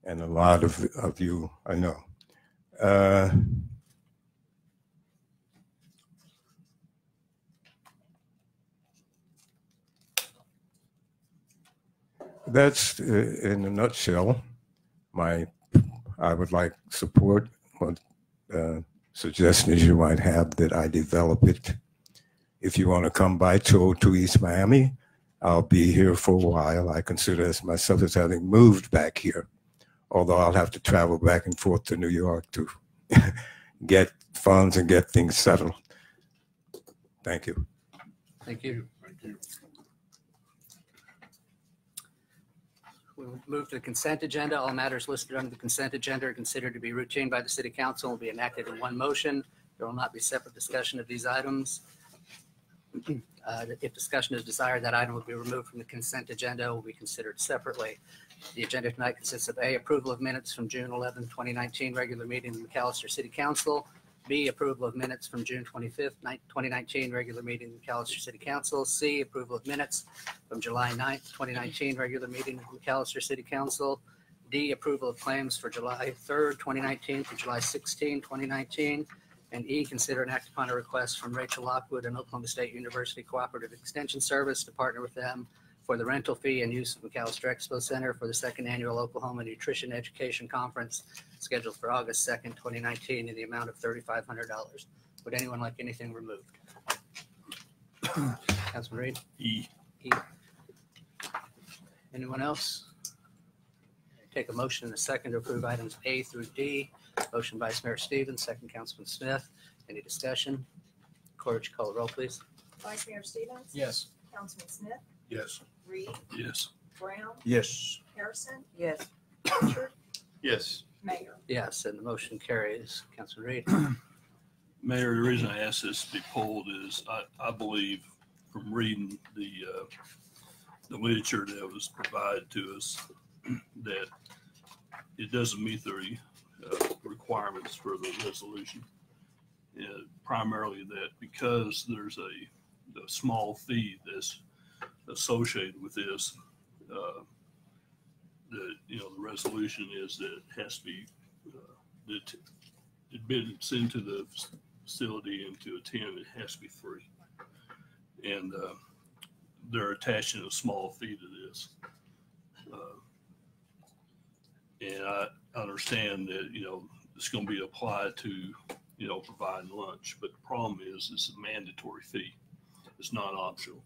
and a lot of you I know. That's in a nutshell. I would like support what suggestions you might have that I develop it. If you want to come by 202 East Miami, I'll be here for a while. I consider myself as having moved back here, although I'll have to travel back and forth to New York to get funds and get things settled. Thank you. Thank you. Thank you. We will move to the consent agenda. All matters listed under the consent agenda are considered to be routine by the City Council and will be enacted in one motion. There will not be separate discussion of these items. If discussion is desired, that item will be removed from the consent agenda, will be considered separately. The agenda tonight consists of A, approval of minutes from June 11, 2019, regular meeting of the McAlester City Council. B, approval of minutes from June 25th, 2019, regular meeting of the McAlester City Council. C, approval of minutes from July 9th, 2019, regular meeting of the McAlester City Council. D, approval of claims for July 3rd, 2019 through July 16, 2019. And E, consider and act upon a request from Rachel Lockwood and Oklahoma State University Cooperative Extension Service to partner with them for the rental fee and use of McAlester Expo Center for the second annual Oklahoma Nutrition Education Conference scheduled for August 2nd, 2019 in the amount of $3,500. Would anyone like anything removed? Councilman Reed? E. Anyone else? Take a motion and a second to approve items A through D. Motion Vice Mayor Stevens, second Councilman Smith. Any discussion? Court, would you call the roll, please? Vice Mayor Stevens? Yes. Councilman Smith? Yes. Reed? Yes. Brown? Yes. Harrison? Yes. Richard? Yes. Mayor? Yes, and the motion carries. Councilman Reed? Mayor, the reason I asked this to be pulled is I believe from reading the literature that was provided to us that it doesn't meet the requirements for the resolution. Primarily that because there's a small fee that's associated with this, the resolution is that it has to be admittance into the facility and to attend, it has to be free. And they're attaching a small fee to this. And I understand that, it's going to be applied to, providing lunch. But the problem is it's a mandatory fee. It's not optional,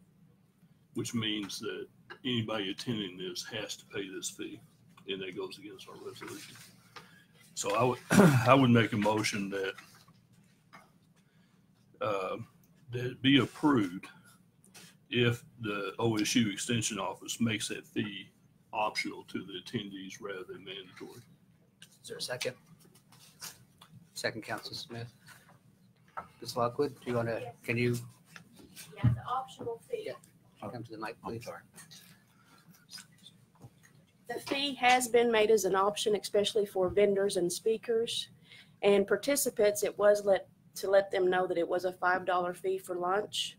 which means that anybody attending this has to pay this fee, and that goes against our resolution. So I would make a motion that that be approved if the OSU Extension Office makes that fee optional to the attendees rather than mandatory. Is there a second? Second, Councilman Smith. Ms. Lockwood, do you want to, can you Yeah, the optional fee. Yeah. come to the mic, please? The fee has been made as an option, especially for vendors and speakers and participants. It was to let them know that it was a $5 fee for lunch.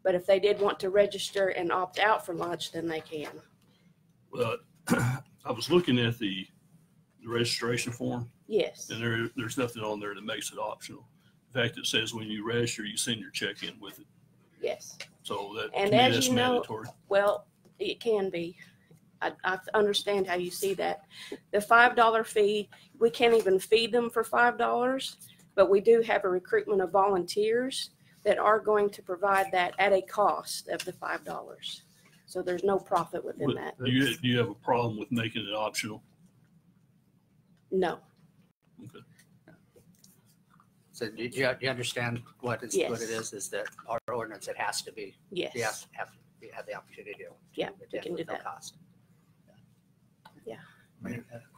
But if they did want to register and opt out for lunch, then they can. Well, I was looking at the registration form, Yes. and there's nothing on there that makes it optional. In fact, it says when you register, you send your check in with it. Yes. So that, And to me, as that's you know, mandatory. well, it can be. I understand how you see that. The $5 fee, we can't even feed them for $5, but we do have a recruitment of volunteers that are going to provide that at a cost of the $5. So there's no profit within that. Do you have a problem with making it optional? No. Okay. So do you understand what it Yes. is? Is that our ordinance, it has to be, Yes. you have the opportunity to. Yeah, we attend can with do no that. cost. Yeah.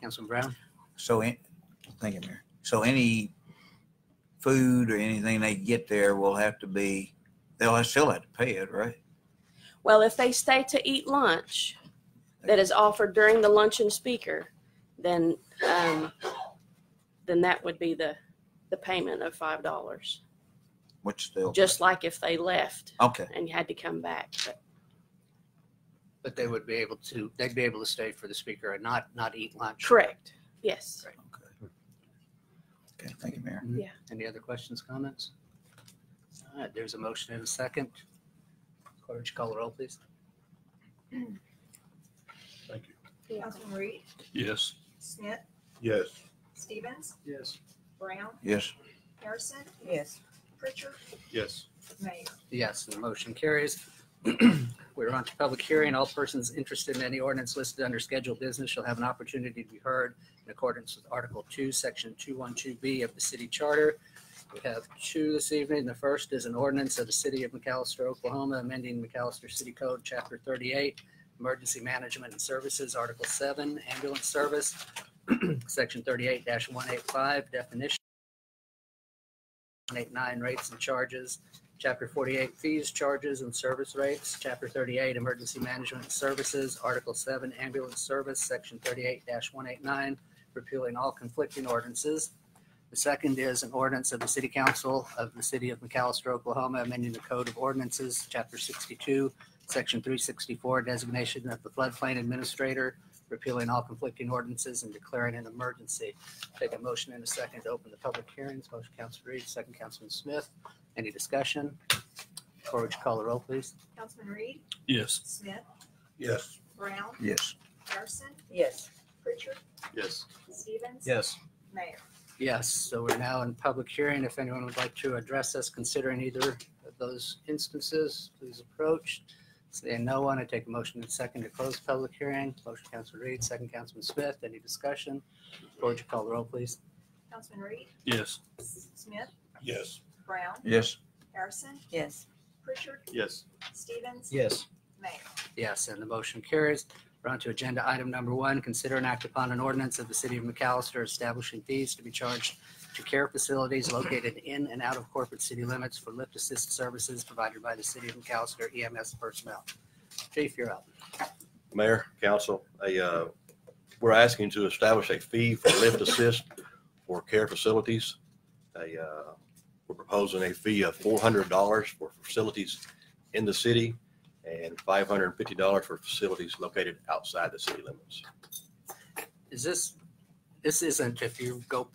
Councilman Brown? So, thank you, Mayor. So any food or anything they get there will have to be, they'll still have to pay it, right? Well, if they stay to eat lunch that is offered during the luncheon speaker, then that would be the payment of $5. Which still, Just like if they left okay. and you had to come back. But they'd be able to stay for the speaker and not eat lunch. Correct. Yes. Okay, thank you, Mayor. Any other questions, comments? All right, there's a motion and a second. Clerk, would you call the roll, please? Thank you. Councilman Reed, Yes. Smith, Yes. Stevens, Yes. Brown, Yes. Harrison, Yes. Pritchard, Yes. Mayor. Yes, the motion carries. We're on to public hearing. All persons interested in any ordinance listed under scheduled business shall have an opportunity to be heard in accordance with Article 2, Section 212B of the city charter. We have two this evening. The first is an ordinance of the city of McAlester, Oklahoma, amending McAlester City Code, Chapter 38, Emergency Management and Services, Article 7, Ambulance Service, Section 38-185, Definition, 189, Rates and Charges, Chapter 48, Fees, Charges, and Service Rates, Chapter 38, Emergency Management and Services, Article 7, Ambulance Service, Section 38-189, repealing all conflicting ordinances. The second is an ordinance of the City Council of the City of McAlester, Oklahoma, amending the Code of Ordinances, Chapter 62, Section 364, designation of the floodplain administrator, repealing all conflicting ordinances and declaring an emergency. Take a motion in a second to open the public hearings. Motion, Councilman Reed, second, Councilman Smith. Any discussion? Or would you call the roll, please? Councilman Reed, Yes. Smith, Yes. Brown, Yes. Harrison, Yes. Pritchard, Yes. Stevens. Yes. Mayor. Yes, so we're now in public hearing. If anyone would like to address us considering either of those instances, please approach. Seeing no one, I take a motion in second to close public hearing. Motion, Councilman Reed, second, Councilman Smith. Any discussion? Or would you call the roll, please? Councilman Reed, Yes. Smith, Yes. Brown, Yes. Harrison, Yes. Pritchard, Yes. Stevens. Yes. Mayor. Yes, and the motion carries. We're on to agenda item number 1. Consider and act upon an ordinance of the city of McAlester establishing fees to be charged to care facilities located in and out of corporate city limits for lift assist services provided by the city of McAlester EMS personnel. Chief, you're up. Mayor, council, we're asking to establish a fee for lift assist for care facilities. We're proposing a fee of $400 for facilities in the city and $550 for facilities located outside the city limits. Is this isn't if you go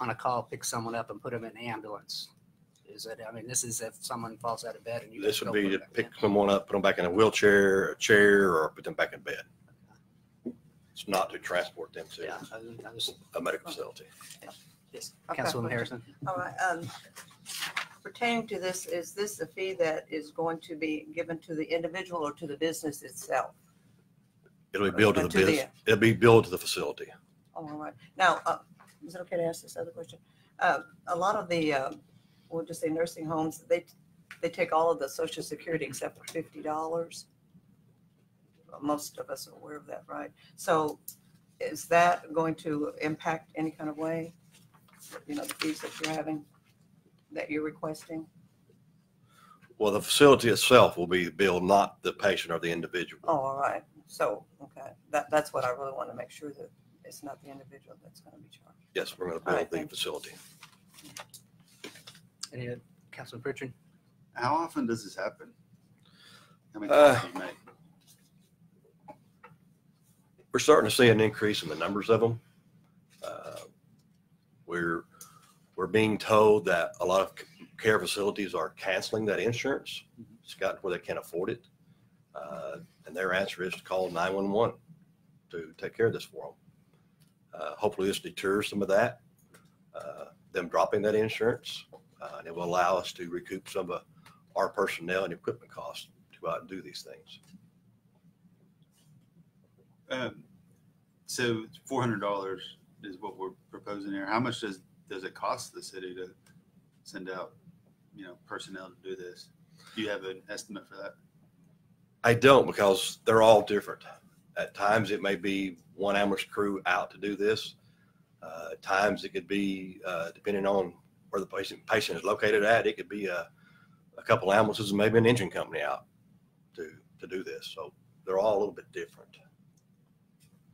on a call, pick someone up and put them in an ambulance. Is it, I mean, this is if someone falls out of bed and you. This just would go be put to them in. pick someone up, put them back in a wheelchair, a chair, or put them back in bed. It's not to transport them to Yeah, I was, a medical facility. yes. Okay. Councilwoman Harrison. All right. Pertaining to this, is this a fee that is going to be given to the individual or to the business itself? It'll be billed to the To the- business. It'll be billed to the facility. All right. Now, is it okay to ask this other question? A lot of the, we'll just say nursing homes, they take all of the Social Security except for $50. Most of us are aware of that, right? So is that going to impact any kind of way? You know, the fees that you're having, that you're requesting? Well, the facility itself will be billed, not the patient or the individual. Oh, all right. So, okay, that's what I really want to make sure that it's not the individual that's going to be charged. Yes, we're going to All right, build the thank you. facility. Any, Councilman Pritchard? How often does this happen? How many Uh, calls do you make? We're starting to see an increase in the numbers of them. We're being told that a lot of care facilities are canceling that insurance. It's gotten where they can't afford it. And their answer is to call 911 to take care of this for them. Hopefully this deters some of that, them dropping that insurance. And it will allow us to recoup some of our personnel and equipment costs to go out and do these things. So $400 is what we're proposing here. How much does it cost the city to send out, personnel to do this? Do you have an estimate for that? I don't, because they're all different. At times it may be one ambulance crew out to do this. At times it could be, depending on where the patient is located at, it could be a couple ambulances and maybe an engine company out to do this. So they're all a little bit different.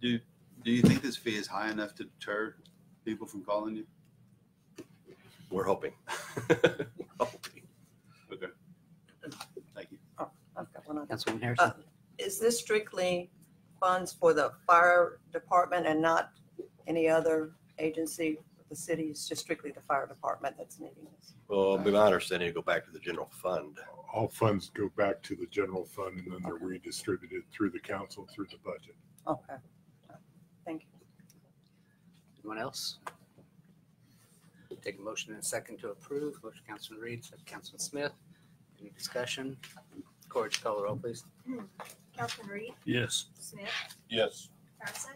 Do you think this fee is high enough to deter people from calling you? We're hoping. We're hoping. Okay. Thank you. I've got one other. Councilwoman Harrison? Is this strictly funds for the fire department and not any other agency? The city is just strictly the fire department that's needing this. Well, it'll be my understanding to go back to the general fund. All funds go back to the general fund and then they're redistributed through the council, through the budget. Okay. Thank you. Anyone else? Take a motion and a second to approve. Motion Councilman Reed, second Councilman Smith. Any discussion? Corge, call the roll, please. Councilman Reed, Yes. Smith, Yes. Harrison,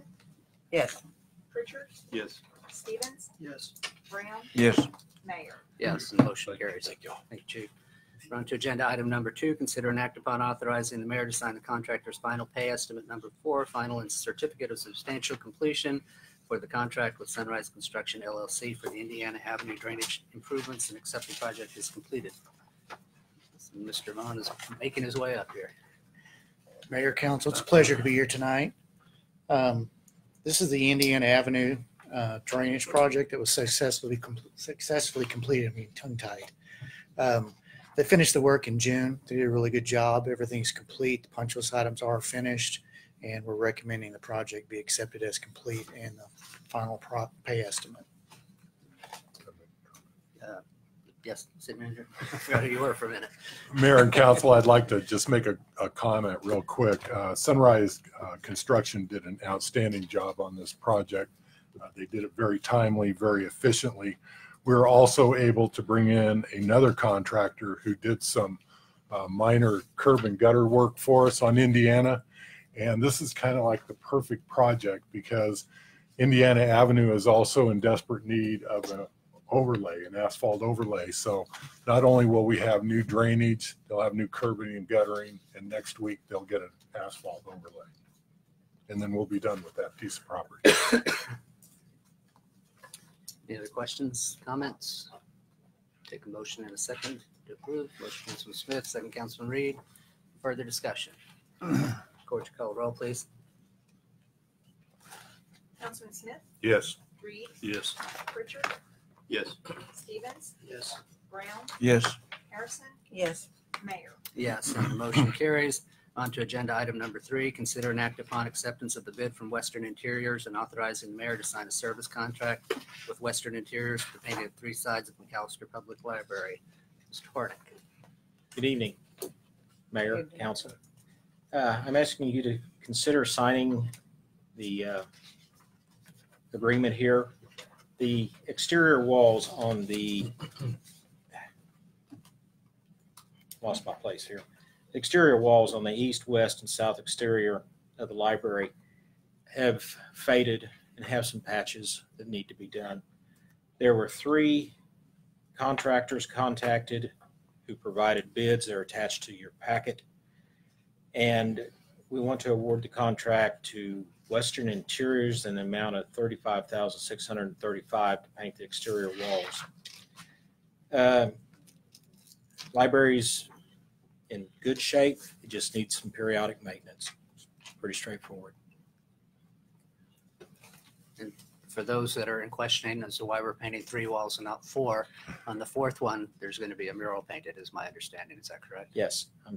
Yes. Pritchard, Yes. Stevens, Yes. Brown, Yes. Mayor. Yes, and motion carries. Thank you. Thank you, Chief. We're on to agenda item number 2, consider and act upon authorizing the mayor to sign the contractor's final pay estimate number 4, final and certificate of substantial completion for the contract with Sunrise Construction LLC for the Indiana Avenue drainage improvements and accept the project is completed. Mr. Vaughn is making his way up here. Mayor, Council, it's a pleasure to be here tonight. This is the Indiana Avenue drainage project that was successfully completed. I mean, tongue-tied. They finished the work in June. They did a really good job. Everything's complete. The punch list items are finished, and we're recommending the project be accepted as complete and the final pay estimate. Yes, City Manager. I forgot who you were for a minute. Mayor and council, I'd like to just make a comment real quick. Sunrise Construction did an outstanding job on this project. They did it very timely, very efficiently. We were also able to bring in another contractor who did some minor curb and gutter work for us on Indiana. And this is kind of like the perfect project because Indiana Avenue is also in desperate need of an overlay, an asphalt overlay. So not only will we have new drainage, they'll have new curbing and guttering, and next week they'll get an asphalt overlay. And then we'll be done with that piece of property. Any other questions, comments? Take a motion and a second to approve. Motion Councilman Smith, second Councilman Reed. Further discussion. Corge, call the roll, please. Councilman Smith, Yes. Reed, Yes. Pritchard, Yes. Stevens, Yes. Brown, Yes. Harrison, Yes. Mayor. Yes, and the motion carries. On to agenda item number 3, consider and act upon acceptance of the bid from Western Interiors and authorizing the mayor to sign a service contract with Western Interiors for the painting of 3 sides of McAlester Public Library. Mr. Hornick. Good evening, Mayor, Good evening. Council. I'm asking you to consider signing the agreement here. The exterior walls on the, lost my place here. The exterior walls on the east, west, and south exterior of the library have faded and have some patches that need to be done. There were 3 contractors contacted who provided bids. They're attached to your packet. And we want to award the contract to Western Interiors in the amount of $35,635 to paint the exterior walls. Library's in good shape. It just needs some periodic maintenance. It's pretty straightforward. For those that are in questioning as to why we're painting 3 walls and not 4, on the 4th one, there's going to be a mural painted, is my understanding. Is that correct? Yes, I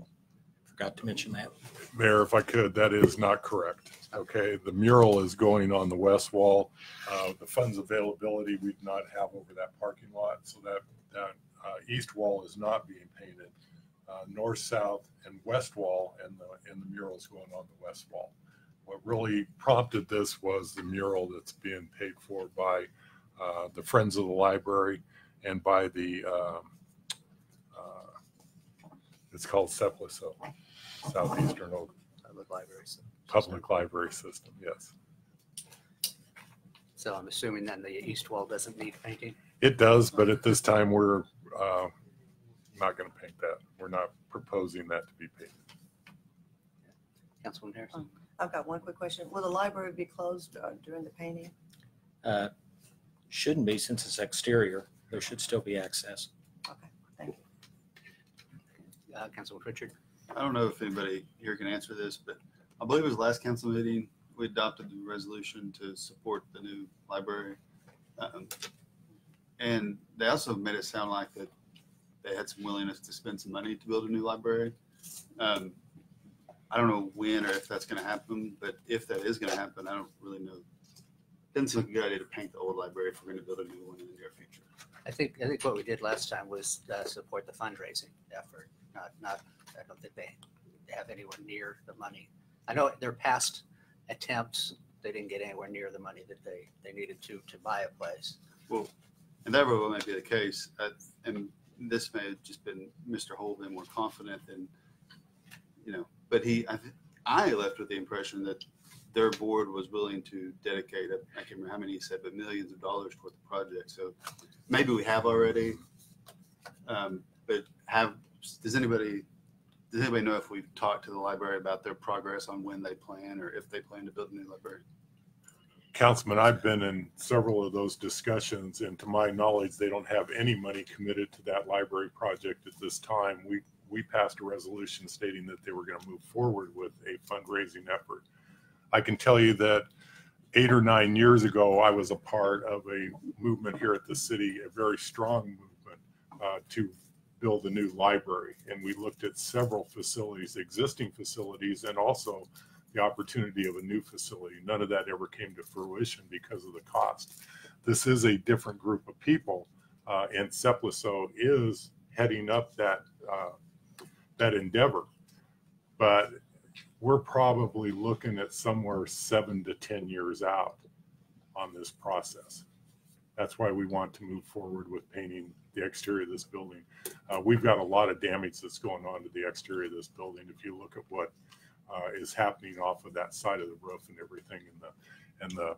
forgot to mention that. Mayor, if I could, that is not correct. Okay, the mural is going on the west wall. The funds availability we do not have over that parking lot, so that east wall is not being painted. North, south, and west wall, and the murals going on the west wall. What really prompted this was the mural that's being paid for by the Friends of the Library and by the it's called SEPLISO, Southeastern Public Libraries. Public Library System. Yes, So I'm assuming then the east wall doesn't need painting. it does, but at this time we're not going to paint that. We're not proposing that to be painted. Councilman Harrison. I've got one quick question. Will the library be closed during the painting? Shouldn't be, since it's exterior. There should still be access. Okay, thank you. Councilman Pritchard. I don't know if anybody here can answer this, but I believe it was last council meeting, we adopted the resolution to support the new library. And they also made it sound like that they had some willingness to spend some money to build a new library. I don't know when or if that's going to happen, but if that is going to happen, I don't really know doesn't seem like a good idea to paint the old library if we're going to build a new one in the near future. I think what we did last time was support the fundraising effort. Not. I don't think they have anywhere near the money. I know their past attempts, they didn't get anywhere near the money that they needed to buy a place. Well, and that will might be the case. And this may have just been Mr. Holden more confident than, but I left with the impression that their board was willing to dedicate, I can't remember how many he said, but millions of dollars toward the project. So maybe we have already, but does anybody know if we've talked to the library about their progress on when they plan or if they plan to build a new library? Councilman, I've been in several of those discussions, and to my knowledge, they don't have any money committed to that library project at this time. We passed a resolution stating that they were going to move forward with a fundraising effort. I can tell you that 8 or 9 years ago, I was a part of a movement here at the city, a very strong movement to build a new library. And we looked at several facilities, existing facilities, and also the opportunity of a new facility. None of that ever came to fruition because of the cost. This is a different group of people, and Cepliso is heading up that endeavor. But we're probably looking at somewhere 7 to 10 years out on this process. That's why we want to move forward with painting the exterior of this building. We've got a lot of damage that's going on to the exterior of this building. If you look at what is happening off of that side of the roof and everything, and the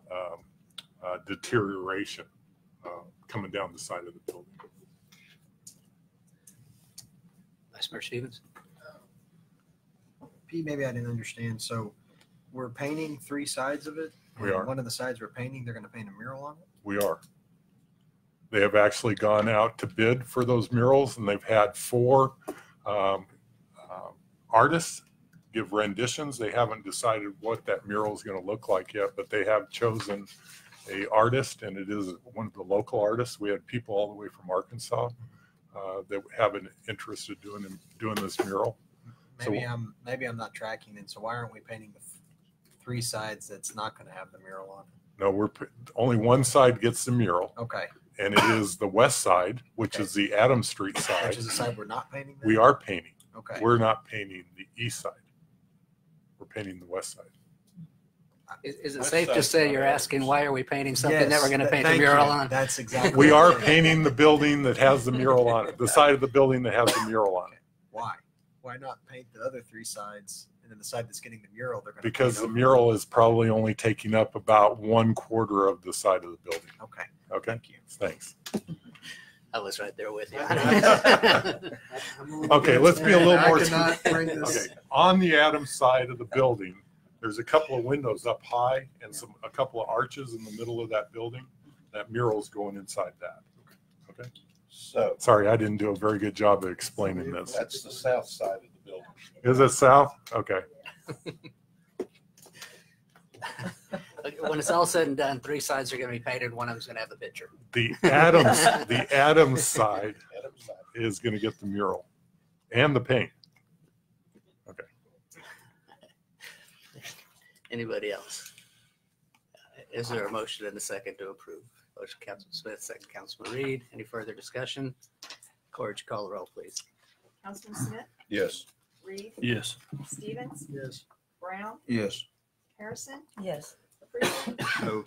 deterioration coming down the side of the building. Vice Mayor Stevens? Pete, maybe I didn't understand. So we're painting 3 sides of it. We are. One of the sides we're painting, they're going to paint a mural on it? We are. They have actually gone out to bid for those murals, and they've had 4 artists give renditions. They haven't decided what that mural is going to look like yet, but they have chosen a artist, and it is one of the local artists. We had people all the way from Arkansas that have an interest in doing this mural. Maybe I'm not tracking it. So why aren't we painting the 3 sides that's not going to have the mural on it? No, only one side gets the mural. Okay. And it is the west side, which is the Adams Street side. Which is the side we're not painting then? We are painting. Okay. We're not painting the east side. We're painting the west side. Is it safe to say you're asking why are we painting something that we're going to paint a thank mural you. on? That's exactly We are it. painting the building that has the mural on it, the side of the building that has the mural on it. Why? Why not paint the other 3 sides and then the side that's getting the mural? They're going to Because the mural is probably only taking up about 1/4 of the side of the building. Okay. Okay. Thank you. Thanks. I was right there with you. Okay, let's be a little more. I cannot bring this. Okay, on the Adams side of the building, there's a couple of windows up high and a couple of arches in the middle of that building. That mural's going inside that. Okay. So Sorry, I didn't do a very good job of explaining this. that's the south side of the building. Is it south? Okay. When it's all said and done, 3 sides are going to be painted. One of them's going to have the picture. The Adams side is going to get the mural and the paint. Okay. Anybody else? Is there a motion and a second to approve? Motion, Councilman Smith, second, Councilman Reed. Any further discussion? Corge, call the roll, please. Councilman Smith, Yes. Reed, Yes. Stevens, Yes. Brown, Yes. Harrison, Yes. Freeman, No.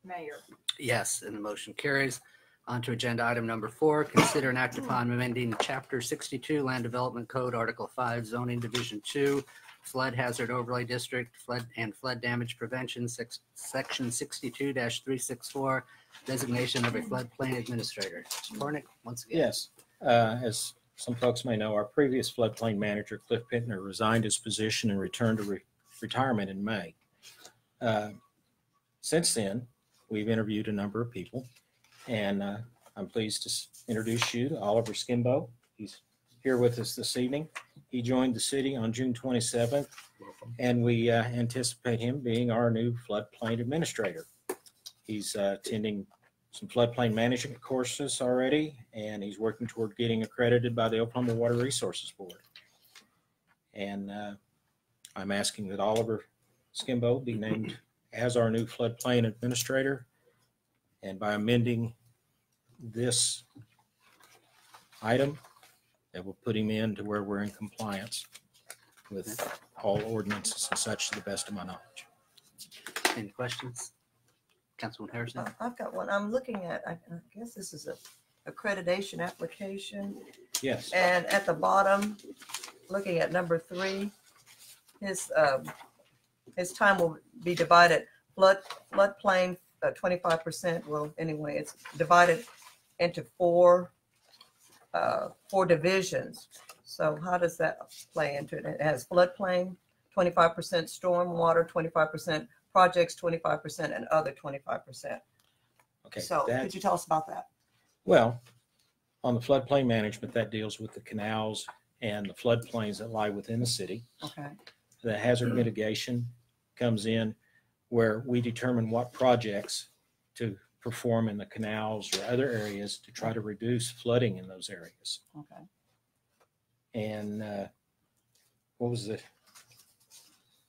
Mayor. Yes, and the motion carries. On to agenda item number 4, consider and act upon amending Chapter 62 Land Development Code, Article 5, Zoning Division 2, Flood Hazard Overlay District, Flood and Flood Damage Prevention, Section 62-364, designation of a floodplain administrator. Mr. Pornick, once again. Yes, as some folks may know, our previous floodplain manager, Cliff Pittner, resigned his position and returned to retirement in May. Since then, we've interviewed a number of people, and I'm pleased to introduce you to Oliver Skimbo. He's here with us this evening. He joined the city on June 27th, and we anticipate him being our new floodplain administrator. He's attending some floodplain management courses already, and he's working toward getting accredited by the Oklahoma Water Resources Board. And I'm asking that Oliver Skimbo be named as our new floodplain administrator. And by amending this item, that will put him in to where we're in compliance with all ordinances and such to the best of my knowledge. Any questions? Councilman Harrison? I've got one. I'm looking at, I guess this is a accreditation application. Yes. And at the bottom, looking at number 3, his time will be divided, floodplain 25%. Well, anyway, it's divided into 4 divisions. So how does that play into it? It has floodplain, 25% stormwater, 25% projects, 25%, and other 25%. Okay. So could you tell us about that? Well, on the floodplain management, that deals with the canals and the floodplains that lie within the city. Okay. The hazard mitigation comes in where we determine what projects to perform in the canals or other areas to try to reduce flooding in those areas. Okay. And what was it?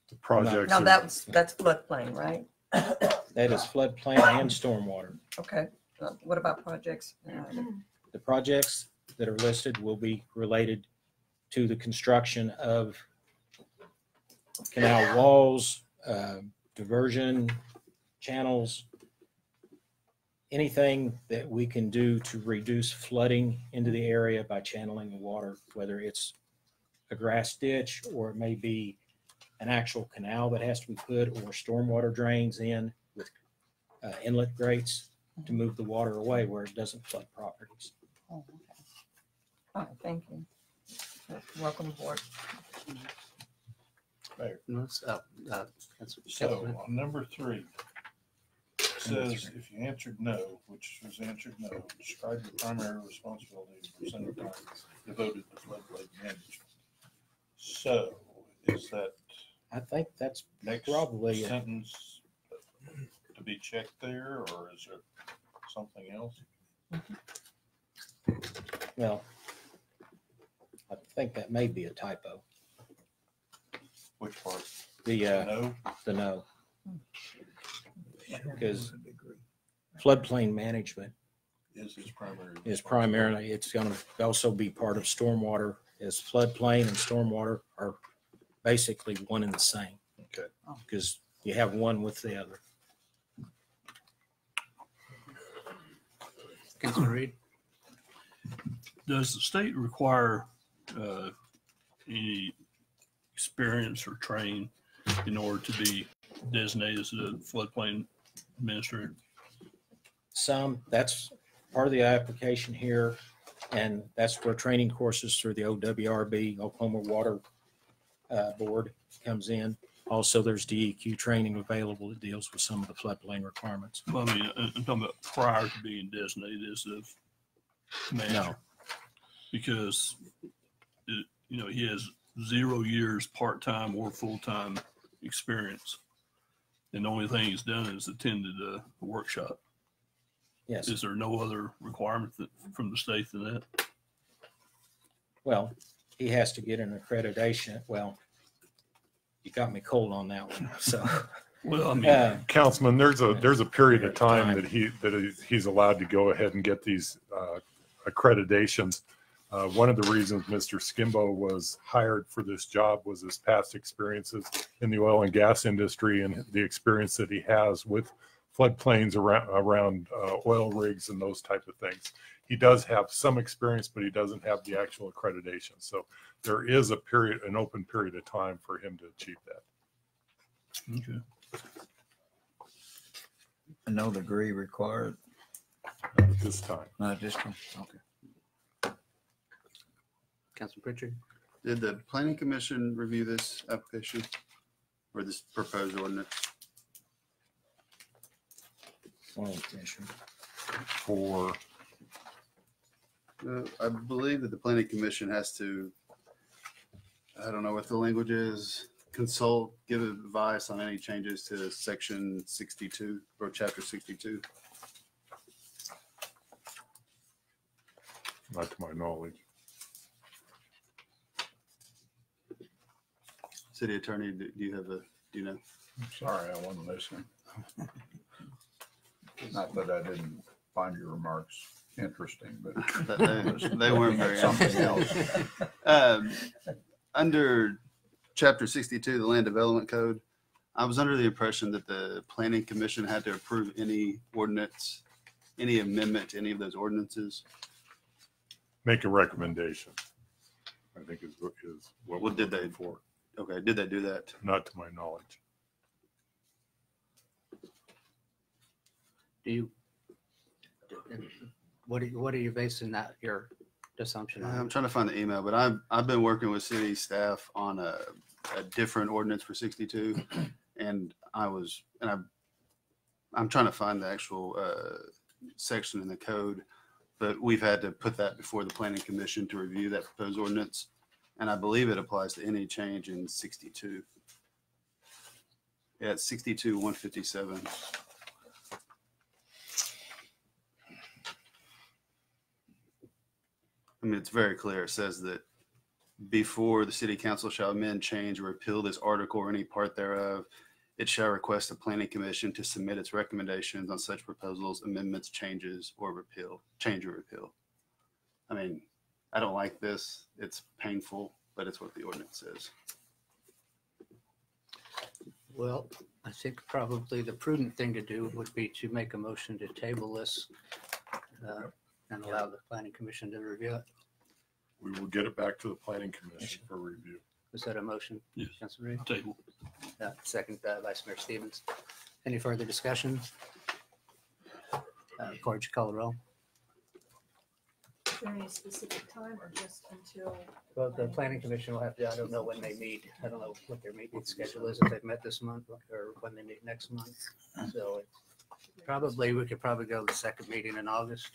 The projects. Now that's floodplain, right? That is floodplain and stormwater. Okay. What about projects? The projects that are listed will be related to the construction of canal walls, diversion channels, anything that we can do to reduce flooding into the area by channeling the water, whether it's a grass ditch or it may be an actual canal that has to be put, or stormwater drains in with inlet grates to move the water away where it doesn't flood properties. Oh, okay. All right, thank you. Welcome aboard. Mayor. Councilman So on number 3, it says if you answered no, which was answered no, describe your primary responsibility and percent of time devoted to floodplain management. So is that I think that's next probably a- sentence to be checked there, or is there something else? well, I think that may be a typo. Which part? The No? the no, because floodplain management Is his primary. is primarily, it's going to also be part of stormwater, as floodplain and stormwater are basically one and the same. Okay. Because you have one with the other. Councilman Reed? Does the state require any experience or training in order to be designated as a floodplain administrator? That's part of the application here, and that's where training courses through the OWRB, Oklahoma Water Board, comes in. Also, there's DEQ training available that deals with some of the floodplain requirements. Well, I mean, I'm talking about prior to being designated as a manager. No. Because, he has 0 years part-time or full-time experience. And the only thing he's done is attended a workshop. Yes. Is there no other requirement from the state than that? Well, he has to get an accreditation. Well, you got me cold on that one. So, Well, I mean, Councilman, there's a period of time that he's allowed to go ahead and get these accreditations. One of the reasons Mr. Skimbo was hired for this job was his past experiences in the oil and gas industry and the experience that he has with floodplains around oil rigs and those type of things. He does have some experience, but he doesn't have the actual accreditation. So there is an open period of time for him to achieve that. okay. No degree required. Not at this time. Not at this time. Okay. Councilman Pritchard? Did the planning commission review this application or this proposed ordinance? For I believe that the planning commission has to, I don't know what the language is, consult, give advice on any changes to section 62 or chapter 62. not to my knowledge. City attorney, do you know? I'm sorry, I wasn't listening. Not that I didn't find your remarks interesting, but They weren't very something else. Under chapter 62, the land development code, I was under the impression that the planning commission had to approve any ordinance, any amendment to any of those ordinances. Make a recommendation, I think is what What we're did they- looking for, Okay, did they do that? not to my knowledge. Do you, what are you basing that, your assumption I'm on? trying to find the email, but I've been working with city staff on a different ordinance for 62, and I'm trying to find the actual section in the code, but we've had to put that before the planning commission to review that proposed ordinance, and I believe it applies to any change in 62. Yeah, it's 62-157. I mean, it's very clear. It says that before the city council shall amend, change, or repeal this article or any part thereof, it shall request the planning commission to submit its recommendations on such proposals, amendments, changes, or repeal, change or repeal. I mean, I don't like this. It's painful, but it's what the ordinance says. Well, I think probably the prudent thing to do would be to make a motion to table this and allow the planning commission to review it. We will get it back to the planning commission for review. Is that a motion? Yes. Councilor Reed? Table. Second, Vice Mayor Stevens. Any further discussion? Corge, you call the roll. Is there any specific time or just until? Well, the planning commission will have to, I don't know when they meet. I don't know what their meeting schedule is, if they've met this month or when they meet next month. So we could probably go to the second meeting in August.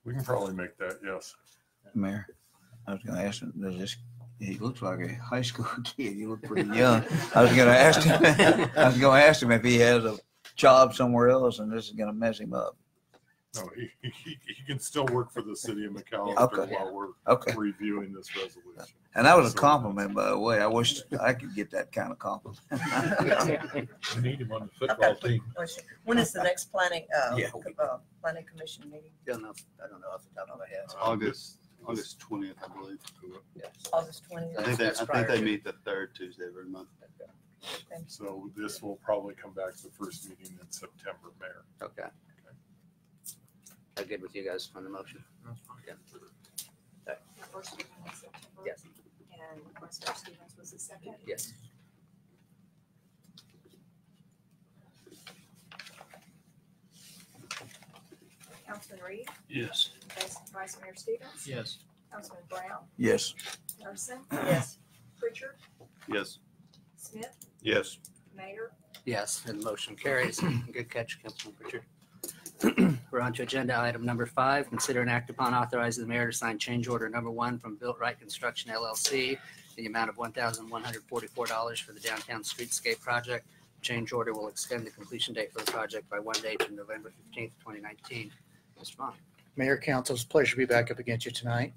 We can probably make that, yes. Mayor, I was gonna ask him, he looks like a high school kid. You look pretty young. I was gonna ask him if he has a job somewhere else and this is gonna mess him up. No, he can still work for the city of McAlester Okay. while we're Okay. reviewing this resolution. And that was a compliment, by the way. I wish I could get that kind of compliment. We need him on the football team. When is the next planning, Yeah. planning commission meeting? I don't know off the top of my head. It's August 20th, I believe. Yes. August 20th? I think That's they prior to- meet the third Tuesday of every month. So this will probably come back to the first meeting in September, Mayor. Okay. I'm good with you guys on the motion. Yeah. The first meeting in September? Yes. And Vice Mayor Stevens was the second? Yes. Councilman Reed? Yes. Vice Mayor Stevens? Yes. Councilman Brown? Yes. Harrison? Yes. Pritchard? Yes. Smith? Yes. Mayor? Yes, and the motion carries. Good catch, Councilman Pritchard. We're on to agenda item number 5. Consider an act upon authorizing the mayor to sign change order number 1 from Built Right Construction LLC in the amount of $1,144 for the downtown streetscape project. Change order will extend the completion date for the project by 1 day to November 15th, 2019. Mr. Vaughn. Mayor, council, it's a pleasure to be back up against you tonight.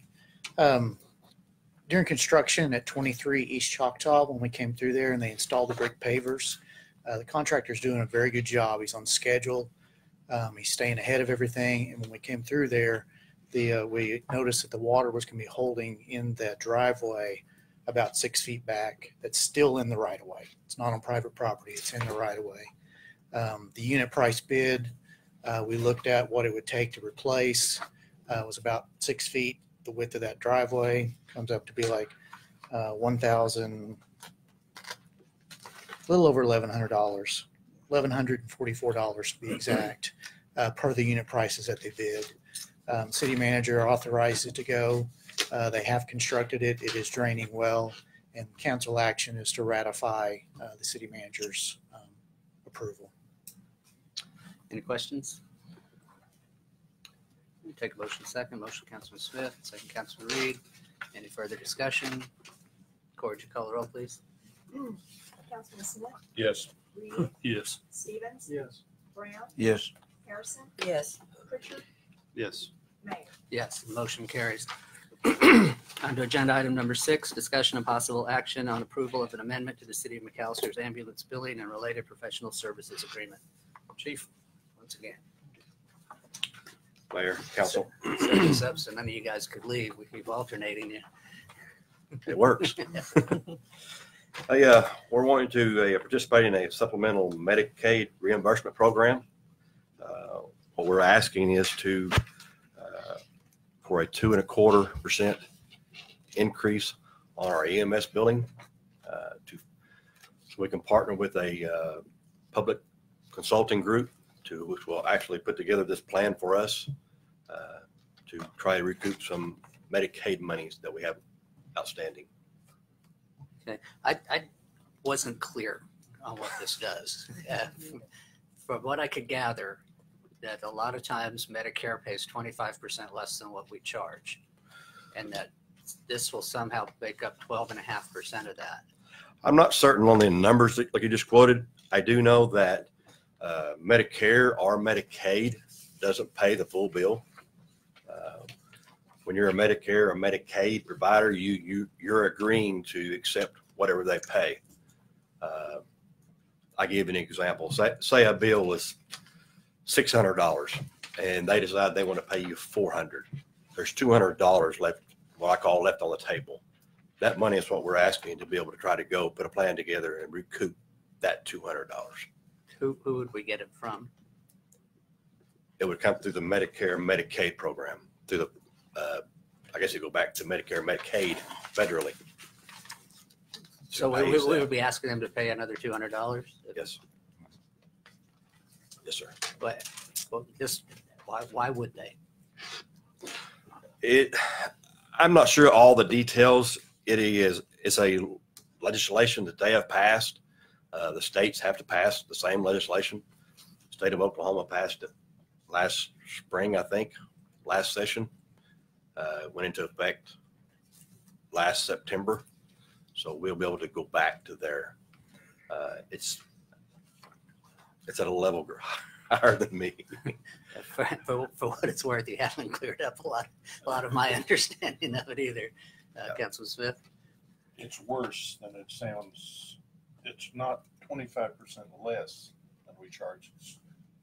During construction at 23 East Choctaw, when we came through there and they installed the brick pavers, the contractor's doing a very good job. He's on schedule. He's staying ahead of everything. And when we came through there, we noticed that the water was going to be holding in that driveway about 6 feet back. That's still in the right of way. It's not on private property. It's in the right of way. The unit price bid, we looked at what it would take to replace. It was about 6 feet. The width of that driveway comes up to be like $1,000, a little over $1,100, $1,144 to be exact, per the unit prices that they bid. City manager authorized it to go. They have constructed it. It is draining well, and council action is to ratify the city manager's approval. Any questions? Take a motion second. Motion, Councilman Smith, second, Councilman Reed. Any further discussion? Corge, you call the roll, please. Councilman Smith? Yes. Reed? Yes. Stevens? Yes. Brown? Yes. Harrison? Yes. Pritchard? Yes. Mayor? Yes, the motion carries. Under agenda item number 6, discussion and possible action on approval of an amendment to the City of McAllister's ambulance billing and related professional services agreement. Chief, once again. Mayor, council, Set this up so none of you guys could leave. We keep alternating you. it works. We're wanting to participate in a supplemental Medicaid reimbursement program. What we're asking is for a 2.25% increase on our EMS billing, so we can partner with a public consulting group which will actually put together this plan for us to try to recoup some Medicaid monies that we have outstanding. Okay, I wasn't clear on what this does. From what I could gather, that a lot of times Medicare pays 25% less than what we charge, and that this will somehow make up 12.5% of that. I'm not certain on the numbers that, like you just quoted. I do know that Medicare or Medicaid doesn't pay the full bill. When you're a Medicare or Medicaid provider, you're agreeing to accept whatever they pay. I give an example. Say a bill was $600 and they decide they want to pay you $400. There's $200 left, what I call left on the table. That money is what we're asking to be able to try to go put a plan together and recoup that $200. Who would we get it from? It would come through the Medicare Medicaid program, through the I guess you go back to Medicare Medicaid federally. So we would be asking them to pay another $200? Yes. Yes, sir. But why would they? I'm not sure all the details. It's a legislation that they have passed. The states have to pass the same legislation. The state of Oklahoma passed it last spring, I think, last session. Went into effect last September. So we'll be able to go back to there. It's at a level higher than me. For what it's worth, you haven't cleared up a lot of my understanding of it either, Councilman Smith. It's worse than it sounds. It's not 25% less than we charge. It's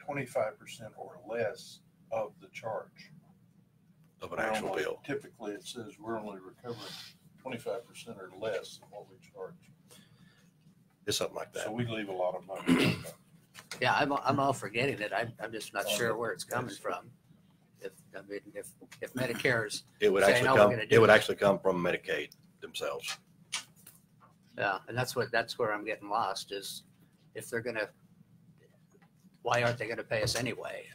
25% or less of the charge. Of an actual bill. Typically, it says we're only recovering 25% or less of what we charge. It's something like that. So we leave a lot of money. Yeah, I'm all for getting it. I'm just not sure where it's coming from. If Medicare's it would saying, actually "Oh, come. we're gonna do It would it." actually come from Medicaid themselves. Yeah, and that's where I'm getting lost is if they're gonna, why aren't they gonna pay us anyway?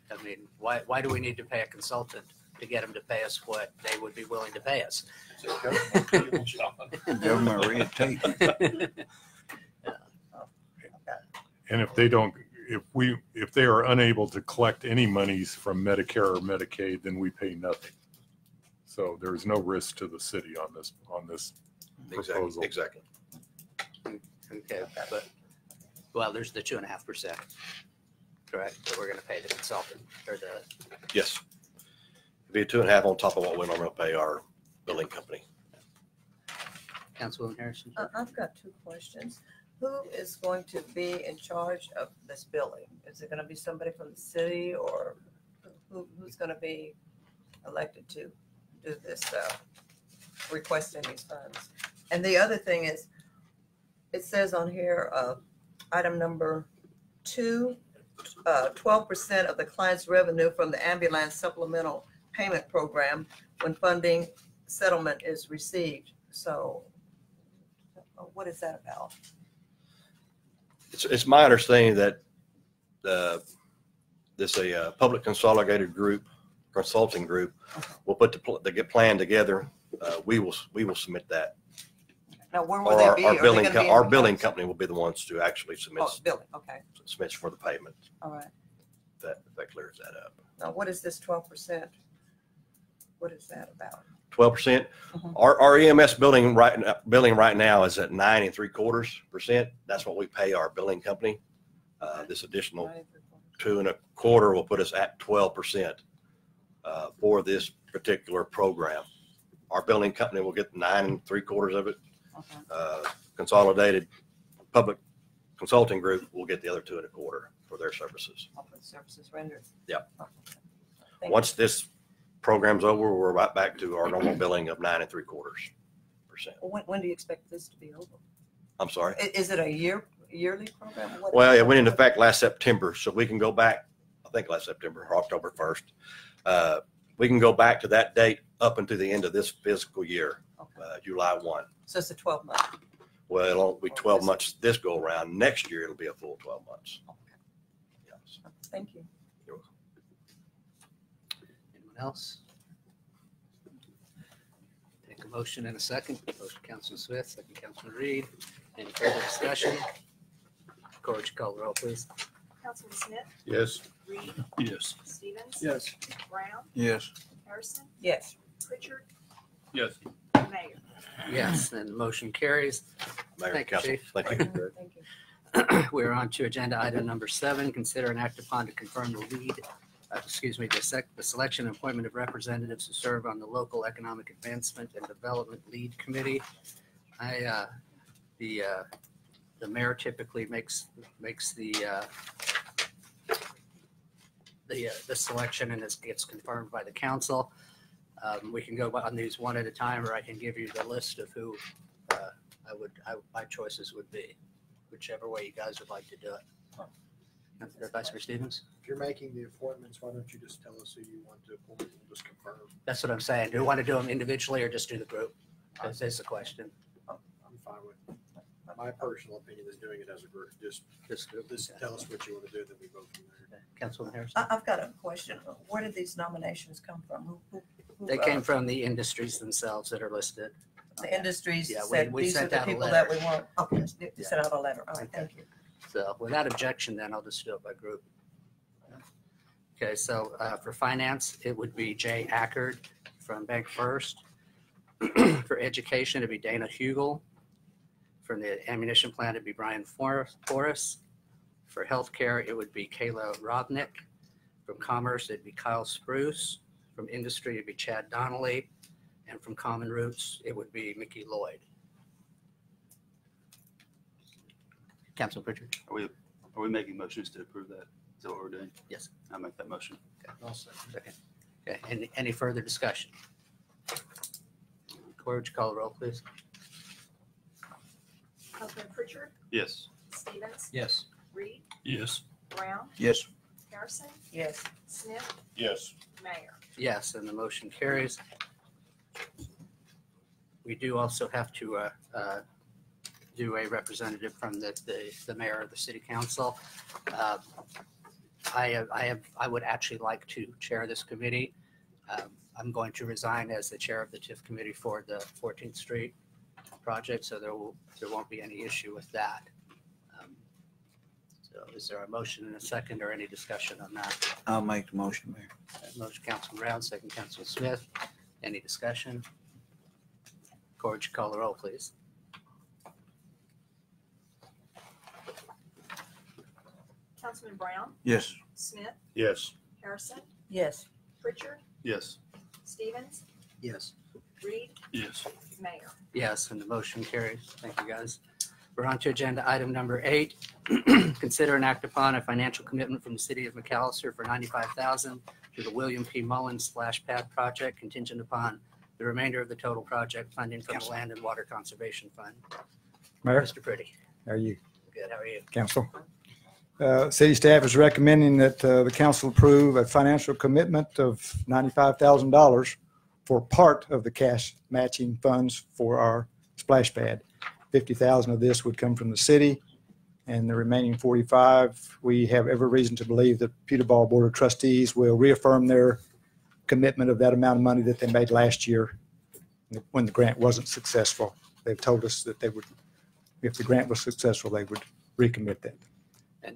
I mean, why do we need to pay a consultant to get them to pay us what they would be willing to pay us? It's a government deal, John. Government red tape. And if they are unable to collect any monies from Medicare or Medicaid, then we pay nothing. So there is no risk to the city on this proposal. Exactly. Okay, but there's the 2.5%, correct? That we're gonna pay the consultant or the. Yes. It'd be 2.5 on top of what we normally pay our billing company. Councilwoman Harrison. I've got two questions. Who is going to be in charge of this billing? Is it going to be somebody from the city, or who's going to be elected to do this, requesting these funds? And the other thing is, it says on here, item number 2, 12% of the client's revenue from the ambulance supplemental payment program when funding settlement is received. So what is that about? It's my understanding that this public consolidated consulting group will put the plan together. We will submit that. Now, where will they be? Our billing company will be the ones to actually submit. Oh, billing, okay. Submits for the payment. All right. That clears that up. Now, what is this 12%? What is that about? 12%. Our EMS billing right now is at 9 3/4%. That's what we pay our billing company. This additional 2 1/4 will put us at 12% for this particular program. our billing company will get 9 3/4 of it. Okay. Consolidated Public Consulting Group will get the other 2 1/4 for their services. Offer services rendered. Yep. Okay. Thank Once this program's over, we're right back to our normal billing of 9 3/4%. you. When do you expect this to be over? I'm sorry. Is it a yearly program? What- Well, it went into effect last September, so we can go back, I think last September or October 1st. We can go back to that date up until the end of this fiscal year, Okay. July 1. So it's a 12-month. Well, it'll be 12 months this go around. Next year, it'll be a full 12 months. Yes. Thank you. You're welcome. Anyone else? Take a motion in a second. Motion, Councilman Smith, second, Councilman Reed. Any further discussion? Corr, would you call the roll, please? Councilman Smith, Yes. Reed, Yes. Stevens. Yes. Brown, Yes. Harrison, Yes. Pritchard, Yes. Mayor. Yes, and the motion carries. Mayor, Thank you, Council, Chief. thank you. Thank you. We're on to agenda item number 7, consider an act upon to confirm the selection and appointment of representatives to serve on the local economic advancement and development lead committee. The mayor typically makes the selection, and this gets confirmed by the council. We can go on these one at a time, or I can give you the list of who my choices would be, whichever way you guys would like to do it. Vice Mayor Stevens? If you're making the appointments, why don't you just tell us who you want to appoint? We'll just confirm. That's what I'm saying. Do you want to do them individually or just do the group? That's the question. I'm fine with, my personal opinion is doing it as a group. Just tell us what you want to do, then we vote from there. Councilman Harrison? I've got a question. Where did these nominations come from? Who, They came from the industries themselves that are listed. the industries Yeah, said we these are sent the out a people letter. that we want? Okay, you sent out a letter. All right, Okay. thank you. So without objection, then I'll just do it by group. Okay, so for finance, it would be Jay Ackard from Bank First. For education, it'd be Dana Hugel. From the ammunition plant, it'd be Brian Forrest. For healthcare, it would be Kayla Robnick. From commerce, it'd be Kyle Spruce. From industry, it'd be Chad Donnelly. And from Common Roots, it would be Mickey Lloyd. Councilman Pritchard? Are we making motions to approve that? Is that what we're doing? Yes. I'll make that motion. Okay. Okay, any further discussion? Corey, would you call the roll, please? Councilman Pritchard, Yes. Stevens, Yes. Reed, Yes. Brown, Yes. Harrison, Yes. Smith, Yes. Mayor. Yes, and the motion carries. We do also have to do a representative from the mayor of the city council. I would actually like to chair this committee. I'm going to resign as the chair of the TIF committee for the 14th Street project, so there won't be any issue with that. So is there a motion and a second or any discussion on that? I'll make the motion, Mayor. Motion, Councilman Brown, second, Councilman Smith. Any discussion? Corr, would you call the roll, please? Councilman Brown, Yes. Smith, Yes. Harrison, Yes. Pritchard, Yes. Stevens, Yes. Reed, Yes. Mayor. Yes, and the motion carries. Thank you, guys. We're on to agenda item number 8. Consider and act upon a financial commitment from the city of McAlester for $95,000 to the William P. Mullins Splash Pad project contingent upon the remainder of the total project funding from the Land and Water Conservation Fund. Mayor, Mr. Pretty. how are you, Good, how are you? council? City staff is recommending that the council approve a financial commitment of $95,000 for part of the cash matching funds for our splash pad. 50,000 of this would come from the city, and the remaining 45, we have every reason to believe that Peterborough Board of Trustees will reaffirm their commitment of that amount of money that they made last year when the grant wasn't successful. They've told us that they would, if the grant was successful, they would recommit that.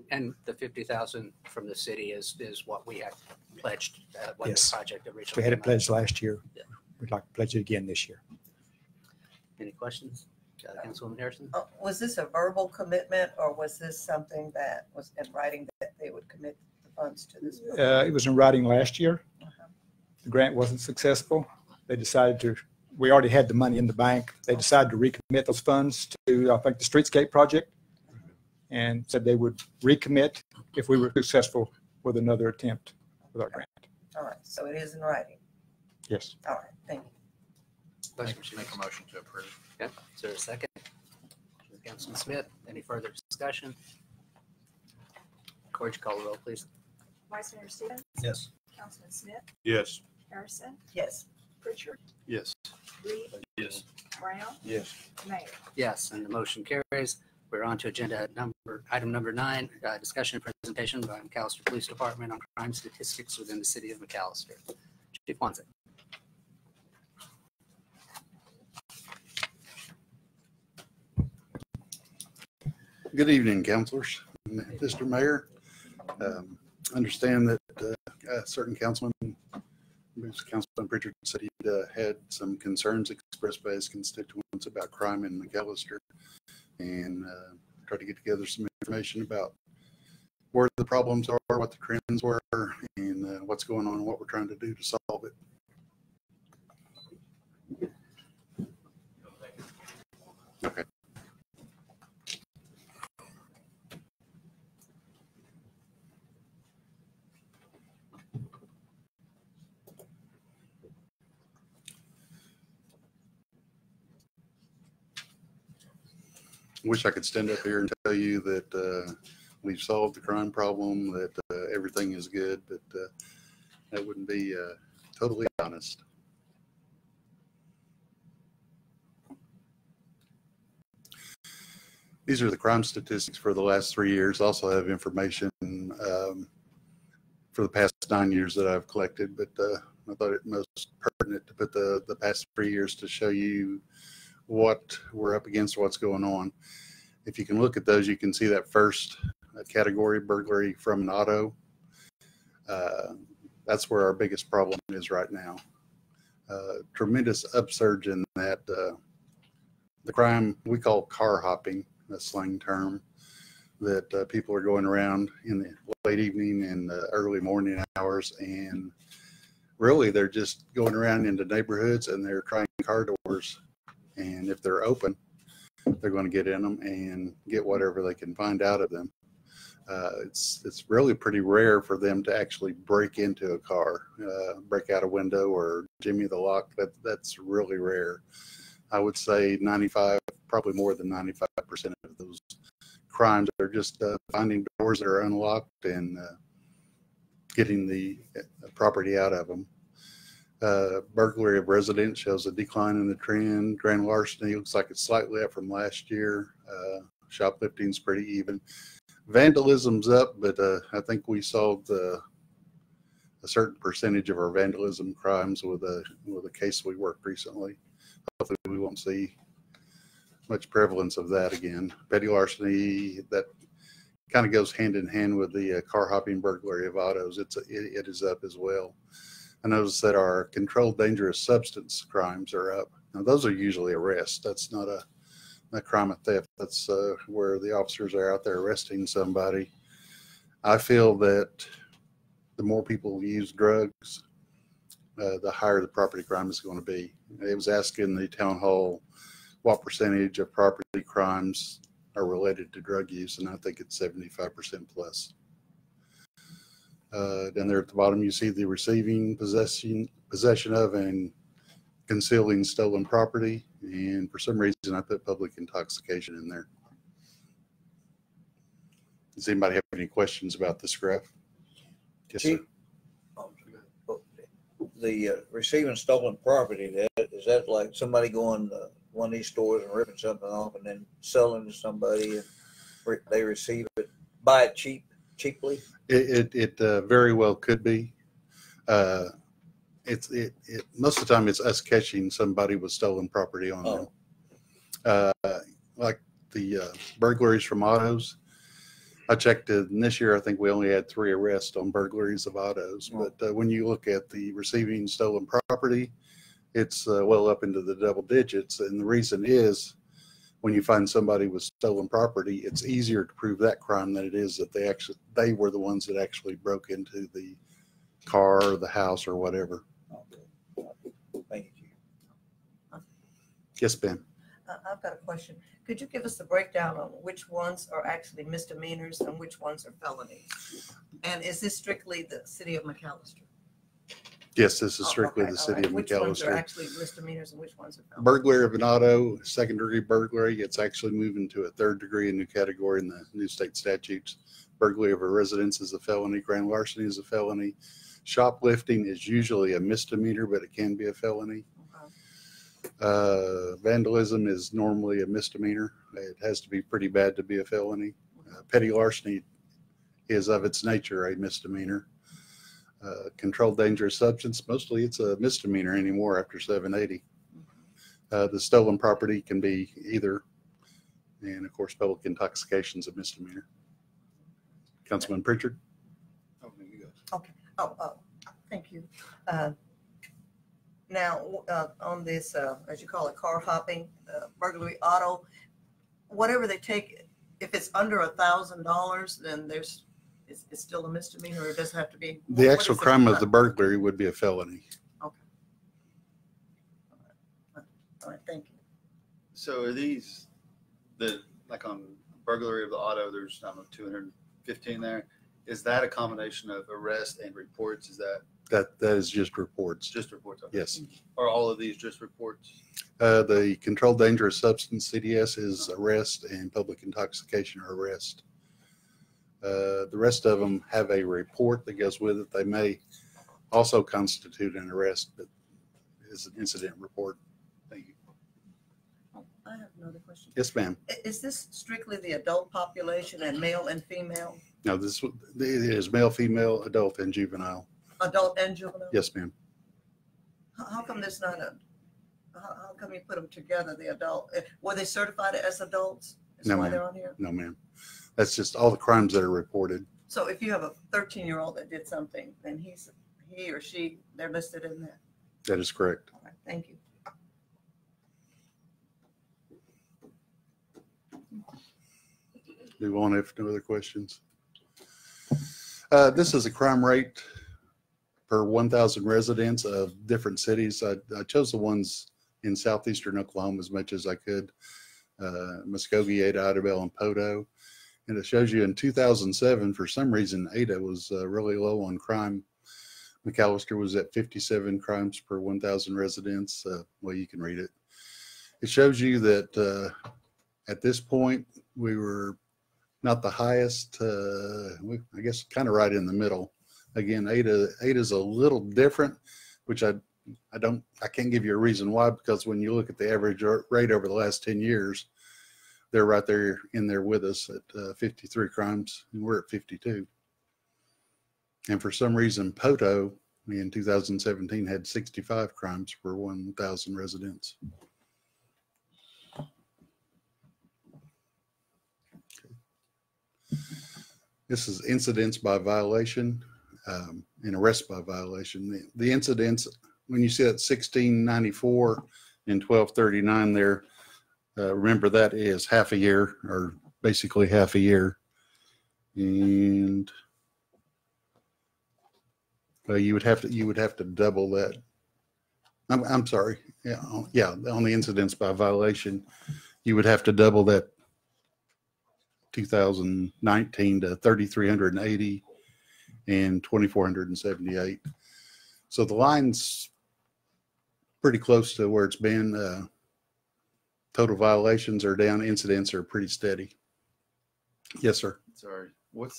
And the 50,000 from the city is what we had pledged when the Yes. project originally. We had it came out. pledged last year. Yeah. We'd like to pledge it again this year. Any questions? Councilwoman Harrison? Was this a verbal commitment or was this something that was in writing that they would commit the funds to this? It was in writing last year. Uh-huh. The grant wasn't successful. They decided to we already had the money in the bank. They decided to recommit those funds to, I think, the Streetscape project, and said they would recommit if we were successful with another attempt with our grant. All right, so it is in writing. Yes. All right, thank you. Make a motion to approve. Okay, is there a second? Councilman Smith, any further discussion? Corge, call the roll, please. Vice Mayor Stevens, Yes. Councilman Smith, Yes. Harrison, Yes. Pritchard, Yes. Reed, Yes. Brown, Yes. Mayor. Yes, and the motion carries. We're on to item number 9, discussion and presentation by McAlester Police Department on crime statistics within the city of McAlester. Chief Wanzek. Good evening, councilors. Mr. Mayor, understand that a certain councilman, Councilman Pritchard, said he had some concerns expressed by his constituents about crime in McAlester, and tried to get together some information about where the problems are, what the trends were, and what's going on and what we're trying to do to solve it. Okay. Wish I could stand up here and tell you that we've solved the crime problem, that everything is good, but that wouldn't be totally honest. These are the crime statistics for the last 3 years. Also have information for the past 9 years that I've collected, but I thought it most pertinent to put the past 3 years to show you what we're up against, what's going on. If you can look at those, you can see that first category, burglary from an auto. That's where our biggest problem is right now. Tremendous upsurge in that. The crime we call car hopping, a slang term, that people are going around in the late evening and early morning hours, and really they're just going around into neighborhoods and they're trying car doors. And if they're open, they're going to get in them and get whatever they can find out of them. It's really pretty rare for them to actually break into a car, break out a window or jimmy the lock. That's really rare. I would say 95, probably more than 95% of those crimes are just finding doors that are unlocked and getting the property out of them. Burglary of residents shows a decline in the trend. Grand larceny looks like it's slightly up from last year. Shoplifting's pretty even. Vandalism's up, but I think we solved a certain percentage of our vandalism crimes with a case we worked recently. Hopefully we won't see much prevalence of that again. Petty larceny, that kind of goes hand in hand with the car hopping burglary of autos. It is up as well. I noticed that our controlled dangerous substance crimes are up. Now those are usually arrests. That's not a crime of theft. That's where the officers are out there arresting somebody. I feel that the more people use drugs, the higher the property crime is going to be. It was asked in the town hall what percentage of property crimes are related to drug use, and I think it's 75% plus. Down there at the bottom, you see the receiving, possession of, and concealing stolen property. And for some reason, I put public intoxication in there. Does anybody have any questions about this graph? Yes, sir. The receiving stolen property, is that like somebody going to one of these stores and ripping something off and then selling to somebody and they receive it, buy it cheaply? It very well could be. Most of the time it's us catching somebody with stolen property on them. Like the burglaries from autos. I checked it, and this year I think we only had 3 arrests on burglaries of autos. But when you look at the receiving stolen property, it's well up into the double digits. And the reason is, when you find somebody with stolen property, it's easier to prove that crime than it is that they were the ones that actually broke into the car or the house or whatever. Okay. Thank you. Yes, ma'am. I've got a question. Could you give us the breakdown on which ones are actually misdemeanors and which ones are felonies? And is this strictly the city of McAlester? Yes, this is strictly Okay, the all city right. of Which ones are McAlester. actually misdemeanors and which ones are felonies? Burglary of an auto, second degree burglary, it's actually moving to a third degree, a new category in the new state statutes. Burglary of a residence is a felony. Grand larceny is a felony. Shoplifting is usually a misdemeanor, but it can be a felony. Vandalism is normally a misdemeanor. It has to be pretty bad to be a felony. Petty larceny is of its nature a misdemeanor. Controlled dangerous substance, mostly it's a misdemeanor anymore after 780. The stolen property can be either, and of course public intoxication is a misdemeanor. Councilman Pritchard? Okay. Oh, thank you. Now, on this, as you call it, car hopping, burglary, auto, whatever they take, if it's under $1,000, then it's still a misdemeanor, or it doesn't have to be? The actual crime of the burglary would be a felony. Okay. All right, thank you. So are these like on burglary of the auto, there's, I don't know, 215 there. Is that a combination of arrest and reports? Is that? That is just reports. Just reports. Okay. Yes. Are all of these just reports? The controlled dangerous substance, CDS, is arrest, and public intoxication or arrest. The rest of them have a report that goes with it. They may also constitute an arrest, but it's an incident report. Thank you. I have another question. Yes, ma'am. Is this strictly the adult population and male and female? No, it is male, female, adult, and juvenile. Adult and juvenile? Yes, ma'am. How come there's not how come you put them together, the adult? Were they certified as adults? Is No, why ma'am. they're on here? No, ma'am. That's just all the crimes that are reported. So if you have a 13-year-old that did something, then he or she, they're listed in that. That is correct. All right, thank you. Move on if no other questions. This is a crime rate per 1,000 residents of different cities. I chose the ones in southeastern Oklahoma as much as I could. Muskogee, Ada, Idabel, and Poteau. And it shows you in 2007, for some reason, Ada was really low on crime. McAlester was at 57 crimes per 1,000 residents. Well, you can read it. It shows you that at this point, we were not the highest, I guess kind of right in the middle. Again, Ada's a little different, which I can't give you a reason why, because when you look at the average rate over the last 10 years, they're right there in there with us at 53 crimes, and we're at 52. And for some reason, Poteau in 2017 had 65 crimes per 1,000 residents. This is incidents by violation and arrest by violation. The incidents, when you see that 1694 and 1239 there, remember that is half a year, or basically half a year. And you would have to double that. I'm sorry. Yeah, on the incidents by violation, you would have to double that 2019 to 3,380 and 2,478. So the line's pretty close to where it's been. Total violations are down. Incidents are pretty steady. Yes, sir. Sorry. What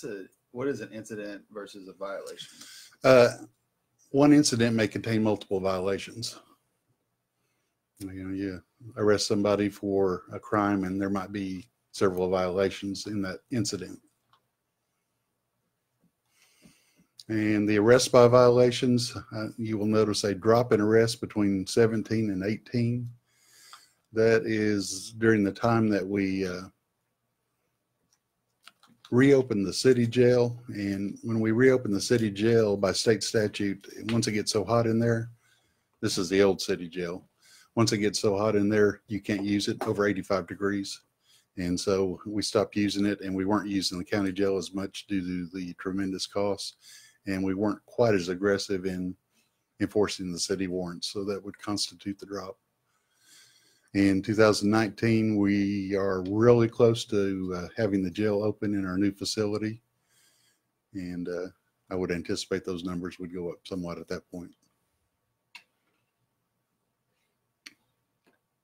is an incident versus a violation? One incident may contain multiple violations. You arrest somebody for a crime and there might be several violations in that incident. And the arrest by violations, you will notice a drop in arrests between 17 and 18. That is during the time that we reopened the city jail. And when we reopen the city jail by state statute, once it gets so hot in there, this is the old city jail. Once it gets so hot in there, you can't use it over 85 degrees. And so we stopped using it, and we weren't using the county jail as much due to the tremendous costs. And we weren't quite as aggressive in enforcing the city warrants. So that would constitute the drop. In 2019, we are really close to having the jail open in our new facility. And I would anticipate those numbers would go up somewhat at that point.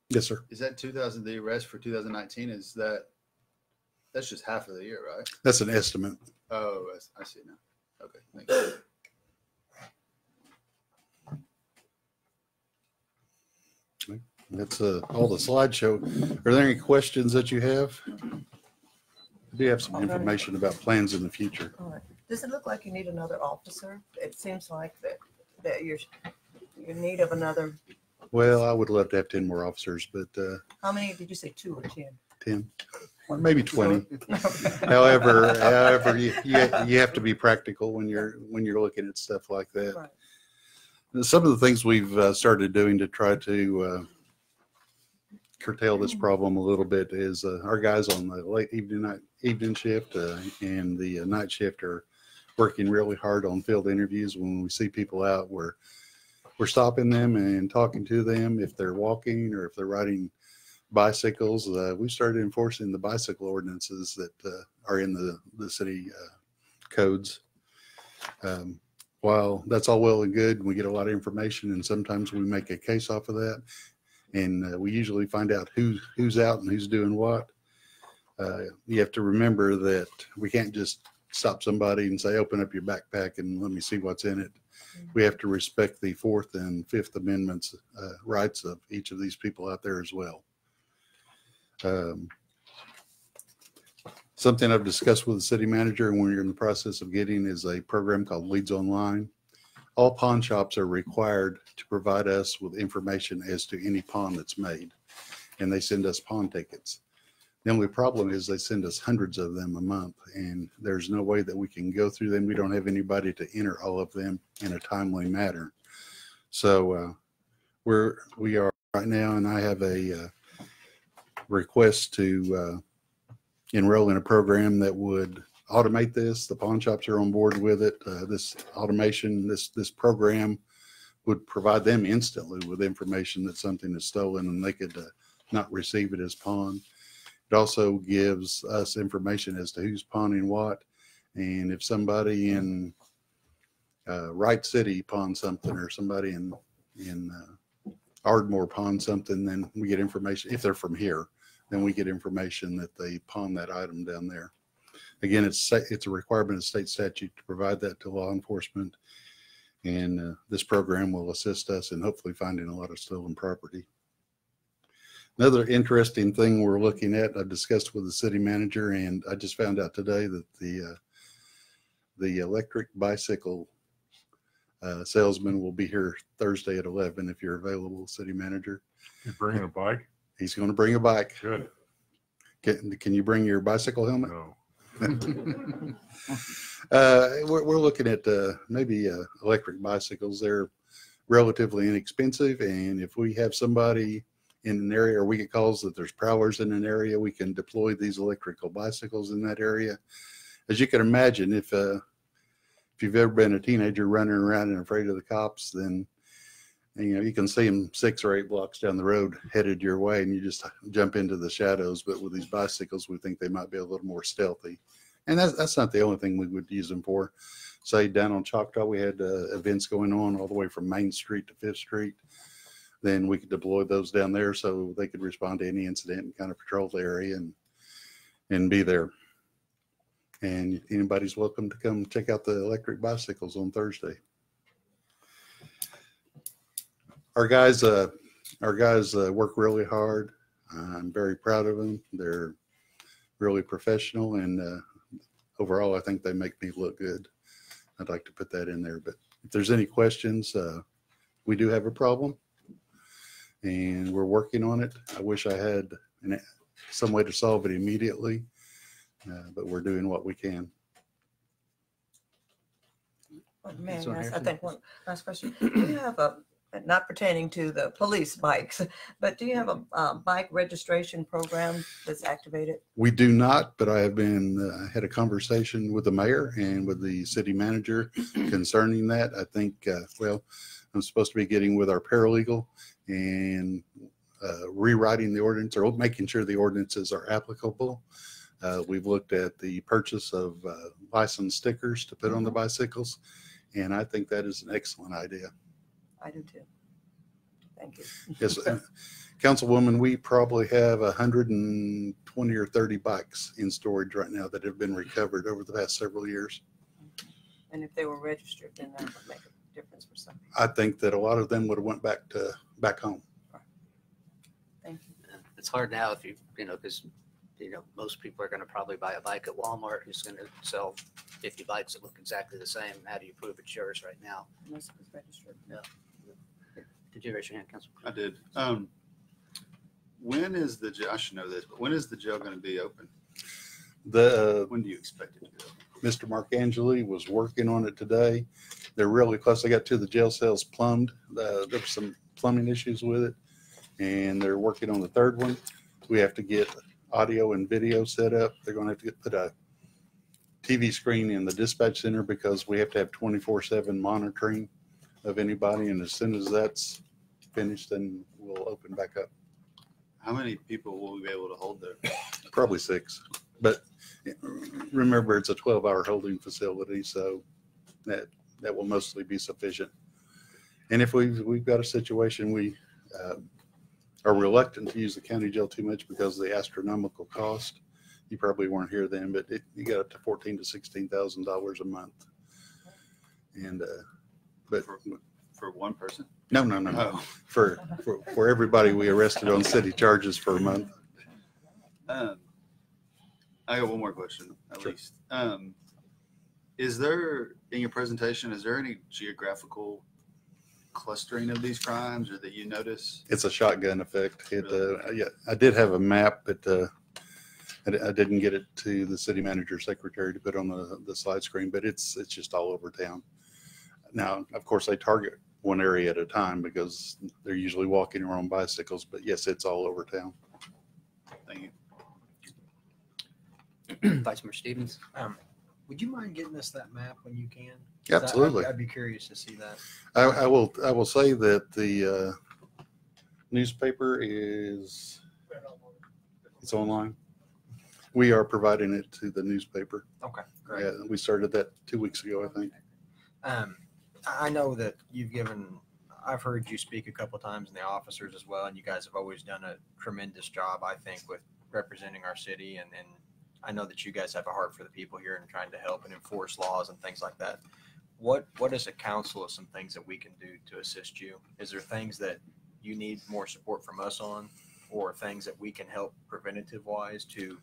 Yes, sir. Is that 2000, the arrest for 2019, that's just half of the year, right? That's an estimate. Oh, I see now. Okay, thank you. That's all the slideshow. Are there any questions that you have? I do have some information about plans in the future. All right. Does it look like you need another officer? It seems like that you're in need of another. Well, I would love to have 10 more officers, but How many did you say, 2 or 10? 10, or maybe 20. However, you have to be practical when you're looking at stuff like that. Right. Some of the things we've started doing to try to curtail this problem a little bit is our guys on the late evening shift and the night shift are working really hard on field interviews. When we see people out, we're stopping them and talking to them if they're walking or if they're riding bicycles. We started enforcing the bicycle ordinances that are in the city codes. While that's all well and good, we get a lot of information, and sometimes we make a case off of that, and we usually find out who's out and who's doing what. You have to remember that we can't just stop somebody and say, open up your backpack and let me see what's in it. We have to respect the Fourth and Fifth Amendments rights of each of these people out there as well. Something I've discussed with the city manager and we're in the process of getting is a program called Leads Online. All pawn shops are required to provide us with information as to any pawn that's made, and they send us pawn tickets. The only problem is they send us hundreds of them a month, and there's no way that we can go through them. We don't have anybody to enter all of them in a timely manner. So we are right now, and I have a request to enroll in a program that would automate this. The pawn shops are on board with it. This automation, this program would provide them instantly with information that something is stolen and they could not receive it as pawn. It also gives us information as to who's pawning what. And if somebody in Wright City pawns something or somebody in Ardmore pawns something, then we get information. If they're from here, then we get information that they pawn that item down there. Again, it's a requirement of state statute to provide that to law enforcement. And this program will assist us in hopefully finding a lot of stolen property. Another interesting thing we're looking at, I've discussed with the city manager, and I just found out today that the electric bicycle salesman will be here Thursday at 11 if you're available, city manager. You bringing a bike? He's going to bring a bike. Good. Can you bring your bicycle helmet? No. We're looking at maybe electric bicycles. They're relatively inexpensive, and if we have somebody in an area or we get calls that there's prowlers in an area, we can deploy these electrical bicycles in that area. As you can imagine, if you've ever been a teenager running around and afraid of the cops, then you can see them 6 or 8 blocks down the road headed your way, and you just jump into the shadows. But with these bicycles, we think they might be a little more stealthy. And that's not the only thing we would use them for. Say down on Choctaw, we had events going on all the way from Main Street to 5th Street. Then we could deploy those down there so they could respond to any incident and kind of patrol the area and be there. And anybody's welcome to come check out the electric bicycles on Thursday. Our guys work really hard. I'm very proud of them. They're really professional, and overall, I think they make me look good. I'd like to put that in there. But if there's any questions, we do have a problem, and we're working on it. I wish I had some way to solve it immediately, but we're doing what we can. Man, I think one last question. Do you have not pertaining to the police bikes, but do you have a bike registration program that's activated? We do not, but I have had a conversation with the mayor and with the city manager concerning that. I think, I'm supposed to be getting with our paralegal, and rewriting the ordinance or making sure the ordinances are applicable. We've looked at the purchase of license stickers to put on the bicycles, and I think that is an excellent idea. I do too. Thank you. Yes, Councilwoman, we probably have 120 or 30 bikes in storage right now that have been recovered over the past several years. And if they were registered, then that would make a difference for some people. I think that a lot of them would have went back home. Thank you. It's hard now if because most people are going to probably buy a bike at Walmart who's going to sell 50 bikes that look exactly the same. How do you prove it's yours right now? Unless it was registered. Yeah. Did you raise your hand, Council? I did. When is the jail? I should know this, but when is the jail going to be open? When do you expect it to be open? Mr. Mark Angeli was working on it today. They're really close. They got two of the jail cells plumbed. There's some plumbing issues with it, and they're working on the third one. We have to get audio and video set up. They're going to have to put a TV screen in the dispatch center because we have to have 24/7 monitoring of anybody. And as soon as that's finished, then we'll open back up. How many people will we be able to hold there? Probably 6. But remember, it's a 12-hour holding facility, so that will mostly be sufficient. And if we've got a situation, we are reluctant to use the county jail too much because of the astronomical cost. You probably weren't here then, but you got up to $14,000 to $16,000 a month. And but for one person? No. Oh. For everybody we arrested on city charges for a month. I got one more question, at least. Is there, in your presentation, is there any geographical clustering of these crimes or that you notice? It's a shotgun effect. Yeah, I did have a map, but I didn't get it to the city manager secretary to put on the slide screen, but it's just all over town. Now, of course, they target one area at a time because they're usually walking or on bicycles, but yes, it's all over town. Thank you. Vice Mayor Stevens. Would you mind getting us that map when you can? Absolutely. I'd be curious to see that. I will say that the newspaper it's online. We are providing it to the newspaper. Okay, great. Yeah, we started that 2 weeks ago, I think. I know that I've heard you speak a couple times in the officers as well, and you guys have always done a tremendous job, I think, with representing our city. And I know that you guys have a heart for the people here and trying to help and enforce laws and things like that. What as a council is some things that we can do to assist you? Is there things that you need more support from us on, or things that we can help preventative wise to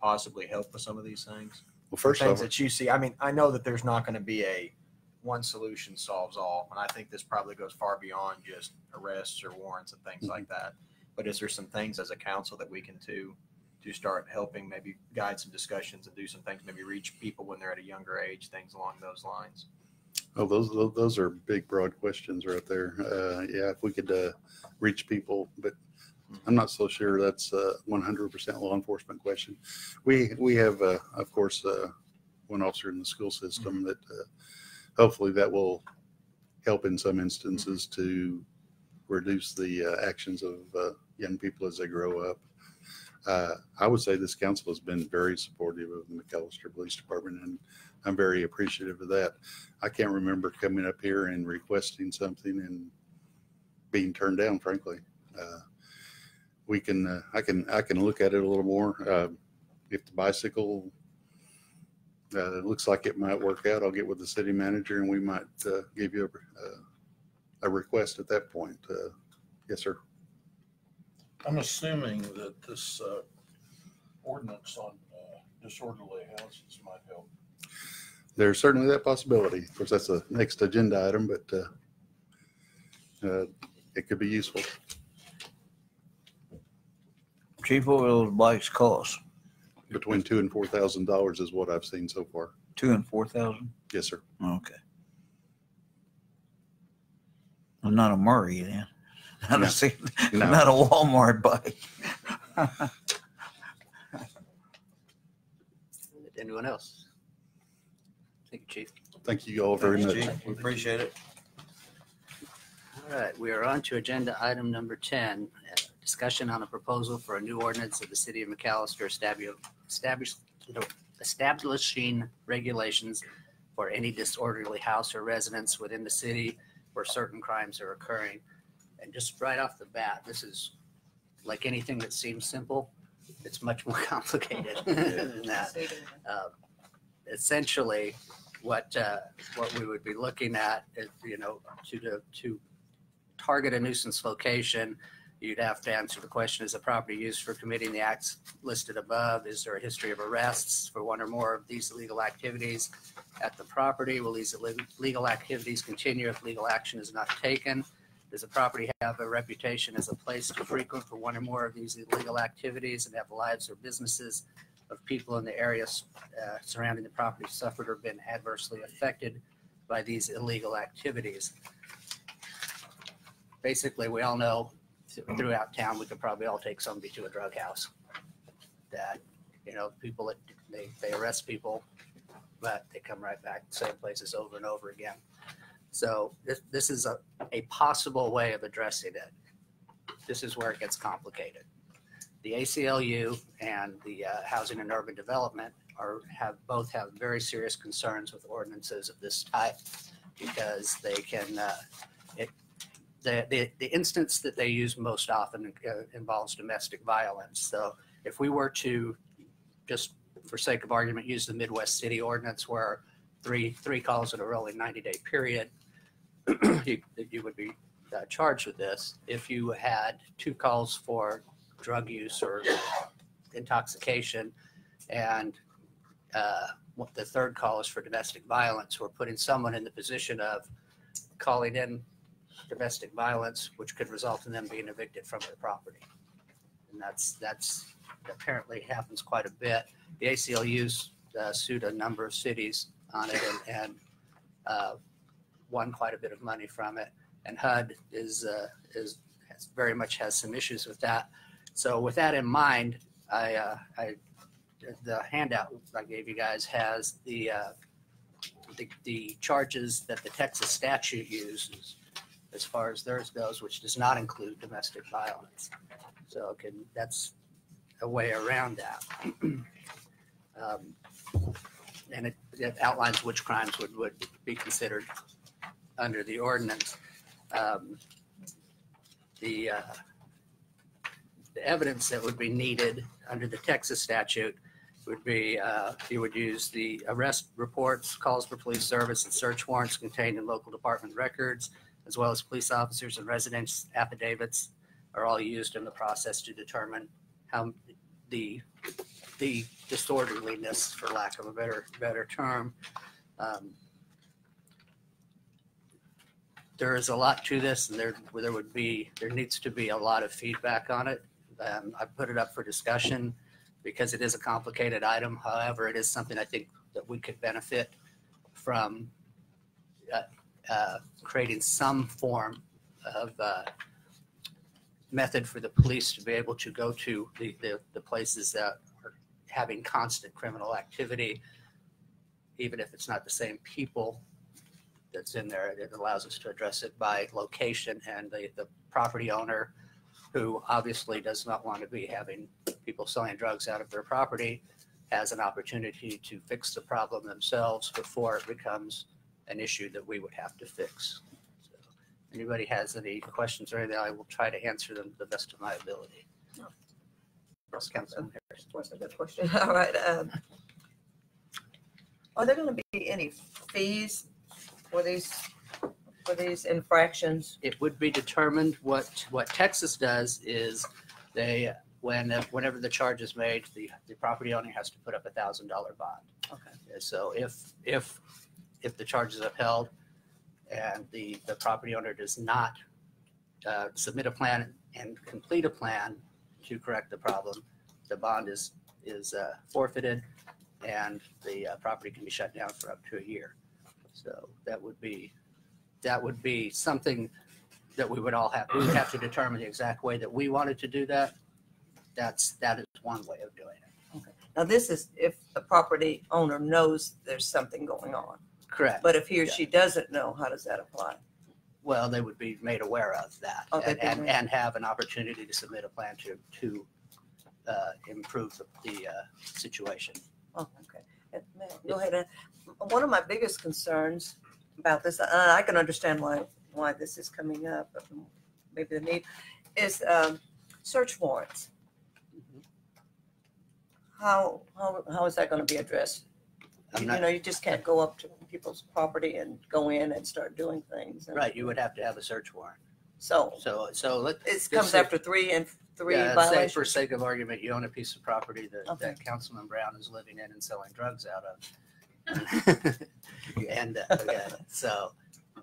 possibly help with some of these things? Well, first things off, that you see. I mean, I know that there's not going to be a one solution solves all, and I think this probably goes far beyond just arrests or warrants and things like that. But is there some things as a council that we can do to start helping maybe guide some discussions and do some things, maybe reach people when they're at a younger age, things along those lines? Oh, those are big, broad questions right there. Yeah, if we could reach people, but I'm not so sure that's a 100% law enforcement question. We have, of course, one officer in the school system that hopefully that will help in some instances to reduce the actions of young people as they grow up. I would say this council has been very supportive of the McAlester Police Department, and I'm very appreciative of that. I can't remember coming up here and requesting something and being turned down, frankly. I can look at it a little more. If the bicycle looks like it might work out, I'll get with the city manager and we might give you a request at that point. Yes, sir. I'm assuming that this ordinance on disorderly houses might help. There's certainly that possibility. Of course, that's the next agenda item, but it could be useful. Chief, what will those bikes cost? Between $2,000 and $4,000 is what I've seen so far. $2,000 and $4,000? Yes, sir. Okay. Well, not a Murray then. Not a Walmart bike. Anyone else? Thank you, Chief. Thank you all very much. Chief. We appreciate it. All right, we are on to agenda item number 10. discussion on a proposal for a new ordinance of the city of McAlester establishing regulations for any disorderly house or residence within the city where certain crimes are occurring. And just right off the bat, this is like anything that seems simple, it's much more complicated than that. Essentially, what we would be looking at is, to target a nuisance location, you'd have to answer the question, is the property used for committing the acts listed above? Is there a history of arrests for one or more of these illegal activities at the property? Will these illegal activities continue if legal action is not taken? Does the property have a reputation as a place to frequent for one or more of these illegal activities, and have lives or businesses of people in the areas surrounding the property suffered or been adversely affected by these illegal activities? Basically, we all know throughout town, we could probably all take somebody to a drug house. That, people that they arrest people, but they come right back to the same places over and over again. So this is a possible way of addressing it. This is where it gets complicated. The ACLU and the Housing and Urban Development both have very serious concerns with ordinances of this type, because they can the instance that they use most often involves domestic violence. So if we were to, just for sake of argument, use the Midwest City ordinance, where three calls in a rolling 90-day period, you would be charged with this. If you had 2 calls for drug use or intoxication, and the 3rd call is for domestic violence, we're putting someone in the position of calling in domestic violence, which could result in them being evicted from their property. And that's apparently happens quite a bit. The ACLU's sued a number of cities on it and won quite a bit of money from it. And HUD very much has some issues with that. So with that in mind, the handout I gave you guys has the charges that the Texas statute uses as far as theirs goes, which does not include domestic violence. So that's a way around that. And it outlines which crimes would be considered under the ordinance. The evidence that would be needed under the Texas statute would be you would use the arrest reports, calls for police service, and search warrants contained in local department records, as well as police officers and residents' affidavits are all used in the process to determine how the disorderliness, for lack of a better term. There is a lot to this, and there needs to be a lot of feedback on it. I put it up for discussion because it is a complicated item. However, it is something I think that we could benefit from creating some form of method for the police to be able to go to the places that are having constant criminal activity, even if it's not the same people that's in there. It allows us to address it by location, and the property owner, who obviously does not want to be having people selling drugs out of their property, has an opportunity to fix the problem themselves before it becomes an issue that we would have to fix. So, anybody has any questions or anything, I will try to answer them to the best of my ability. Councilman Harris. That's a good question. All right. Are there going to be any fees for these infractions? It would be determined. What Texas does is whenever the charge is made, the property owner has to put up $1,000 bond. Okay. So if the charge is upheld and the property owner does not submit a plan and complete a plan to correct the problem, the bond is forfeited, and the property can be shut down for up to a year. So that would be something that we would have to determine the exact way that we wanted to do that. That is one way of doing it. Okay. Now this is if the property owner knows there's something going on. Correct. But if he or she doesn't know, how does that apply? Well, they would be made aware of that Oh, they'd be and, made- and have an opportunity to submit a plan to improve the situation. Oh, okay. Go ahead. One of my biggest concerns about this, and I can understand why this is coming up, but maybe the need, is search warrants. How is that going to be addressed? I'm You not- know, you just can't go up to people's property and go in and start doing things. And Right, you would have to have a search warrant. So let it comes say- after three yeah, say violations. for sake of argument, you own a piece of property that, Okay. that Councilman Brown is living in and selling drugs out of. And so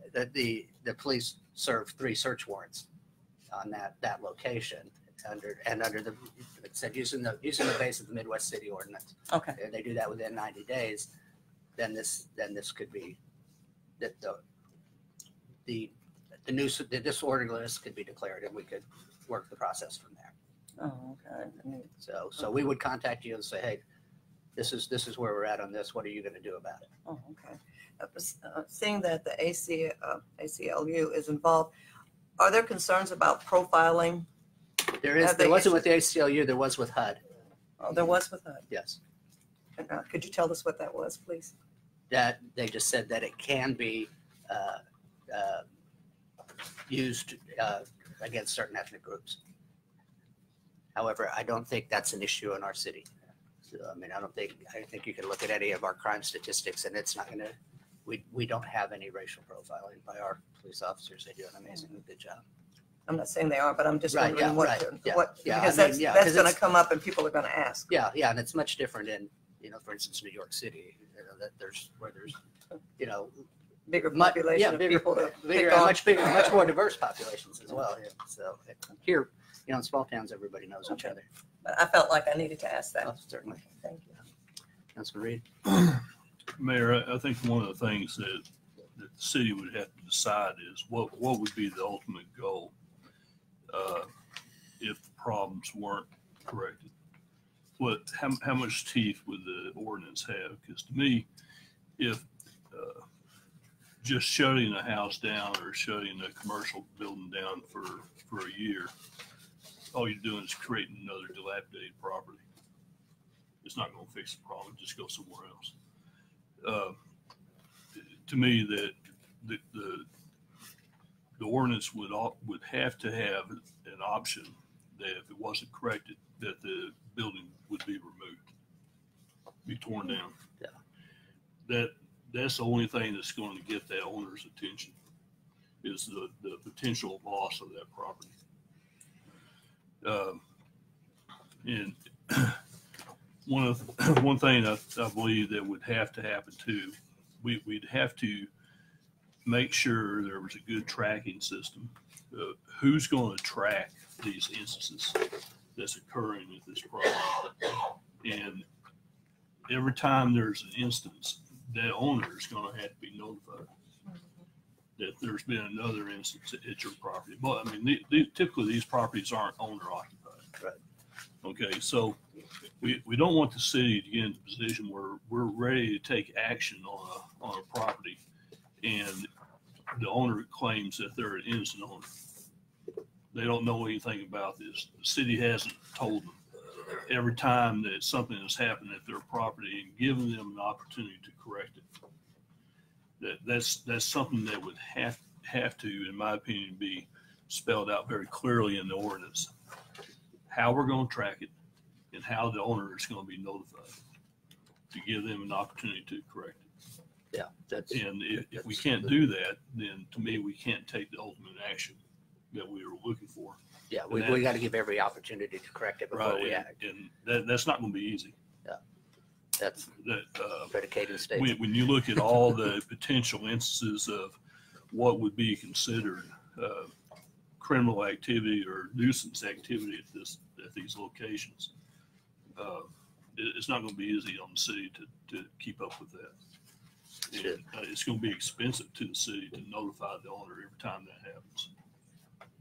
the police served 3 search warrants on that location under the, like I said, using the base of the Midwest City Ordinance. Okay. And they do that within 90 days, then this could be that the disorderliness could be declared, and we could work the process from there. Oh, okay. So we would contact you and say, hey, this is where we're at on this. What are you going to do about it? Oh, okay. Seeing that the ACLU is involved, are there concerns about profiling? There wasn't with the ACLU, there was with HUD. Oh, there was with HUD? Yes. And, could you tell us what that was, please? That they just said that it can be used against certain ethnic groups. However, I don't think that's an issue in our city. So, I mean, I think you can look at any of our crime statistics and it's not going to, we don't have any racial profiling by our police officers. They do an amazingly good job. I'm not saying they are, but I'm just Right, wondering yeah, what, right, yeah, what, yeah, because I mean, that's, yeah, that's 'cause going to it's- come up and people are going to ask. Yeah, and it's much different in, for instance, New York City, that there's Bigger much, population of people to pick on. much more diverse populations as well. Yeah. So here, in small towns, everybody knows each other. But I felt like I needed to ask that. Oh, certainly. Thank you. Councilman Reed. Mayor, I think one of the things that the city would have to decide is what would be the ultimate goal if the problems weren't corrected. How much teeth would the ordinance have? Because to me, if just shutting a house down or shutting a commercial building down for a year, all you're doing is creating another dilapidated property. It's not going to fix the problem. Just go somewhere else. To me, that the ordinance would have to have an option that if it wasn't corrected, that the building would be removed, be torn down. Yeah. That's the only thing that's going to get that owner's attention is the potential loss of that property. And one thing I believe that would have to happen too, we'd have to make sure there was a good tracking system. Who's going to track these instances that's occurring with this problem? And every time there's an instance, that owner is going to have to be notified that there's been another instance at your property. But I mean, typically these properties aren't owner occupied. Right. Okay, so we don't want the city to get into a position where we're ready to take action on a property and the owner claims that they're an innocent owner. They don't know anything about this. The city hasn't told them every time that something has happened at their property and given them an opportunity to correct it. That's something that would have to, in my opinion, be spelled out very clearly in the ordinance. How we're going to track it and how the owner is going to be notified to give them an opportunity to correct it. Yeah. And if we can't do that, then to me, we can't take the ultimate action that we were looking for. Yeah, we got to give every opportunity to correct it before we act. And that's not going to be easy. Yeah. That's predicated state. When you look at all the potential instances of what would be considered criminal activity or nuisance activity at these locations, it's not going to be easy on the city to keep up with that. And, it's going to be expensive to the city to notify the owner every time that happens.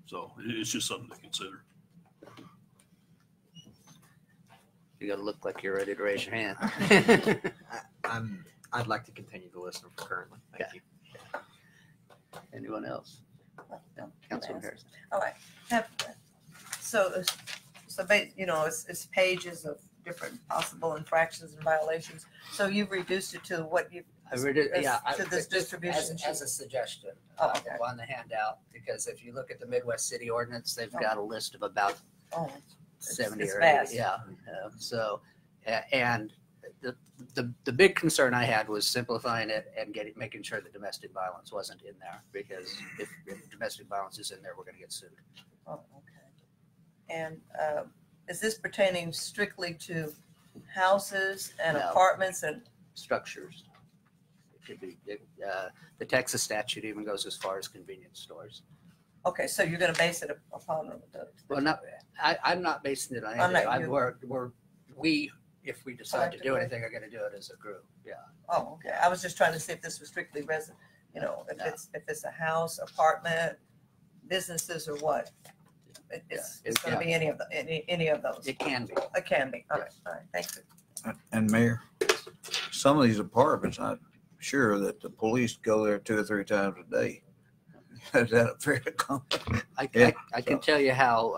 So it's just something to consider. You got to look like you're ready to raise your hand. I'd like to continue to listen for currently. Thank you. Anyone else? Councilman Harrison. All right. So, it's pages of different possible infractions and violations. So you've reduced it to what you, to this Just distribution. As a suggestion Okay. on the handout, because if you look at the Midwest City Ordinance, they've got a list of about Oh, 70 it's or vast. 80. Yeah. And the big concern I had was simplifying it and making sure that domestic violence wasn't in there, because if domestic violence is in there, we're going to get sued. Oh, okay. And is this pertaining strictly to houses and No. apartments and? Structures. It could be, the Texas statute even goes as far as convenience stores. Okay, so you're going to base it upon the. Well, I'm not basing it on On that anything. you- If we decide to do anything, are going to do it as a group. Yeah. Oh, okay. I was just trying to see if this was strictly resident, if it's a house, apartment, businesses or what. It's going to be any of those. It can be. It can be. All right, thank you. And Mayor, some of these apartments, I'm sure that the police go there 2 or 3 times a day. Is that a fair comment? I can tell you how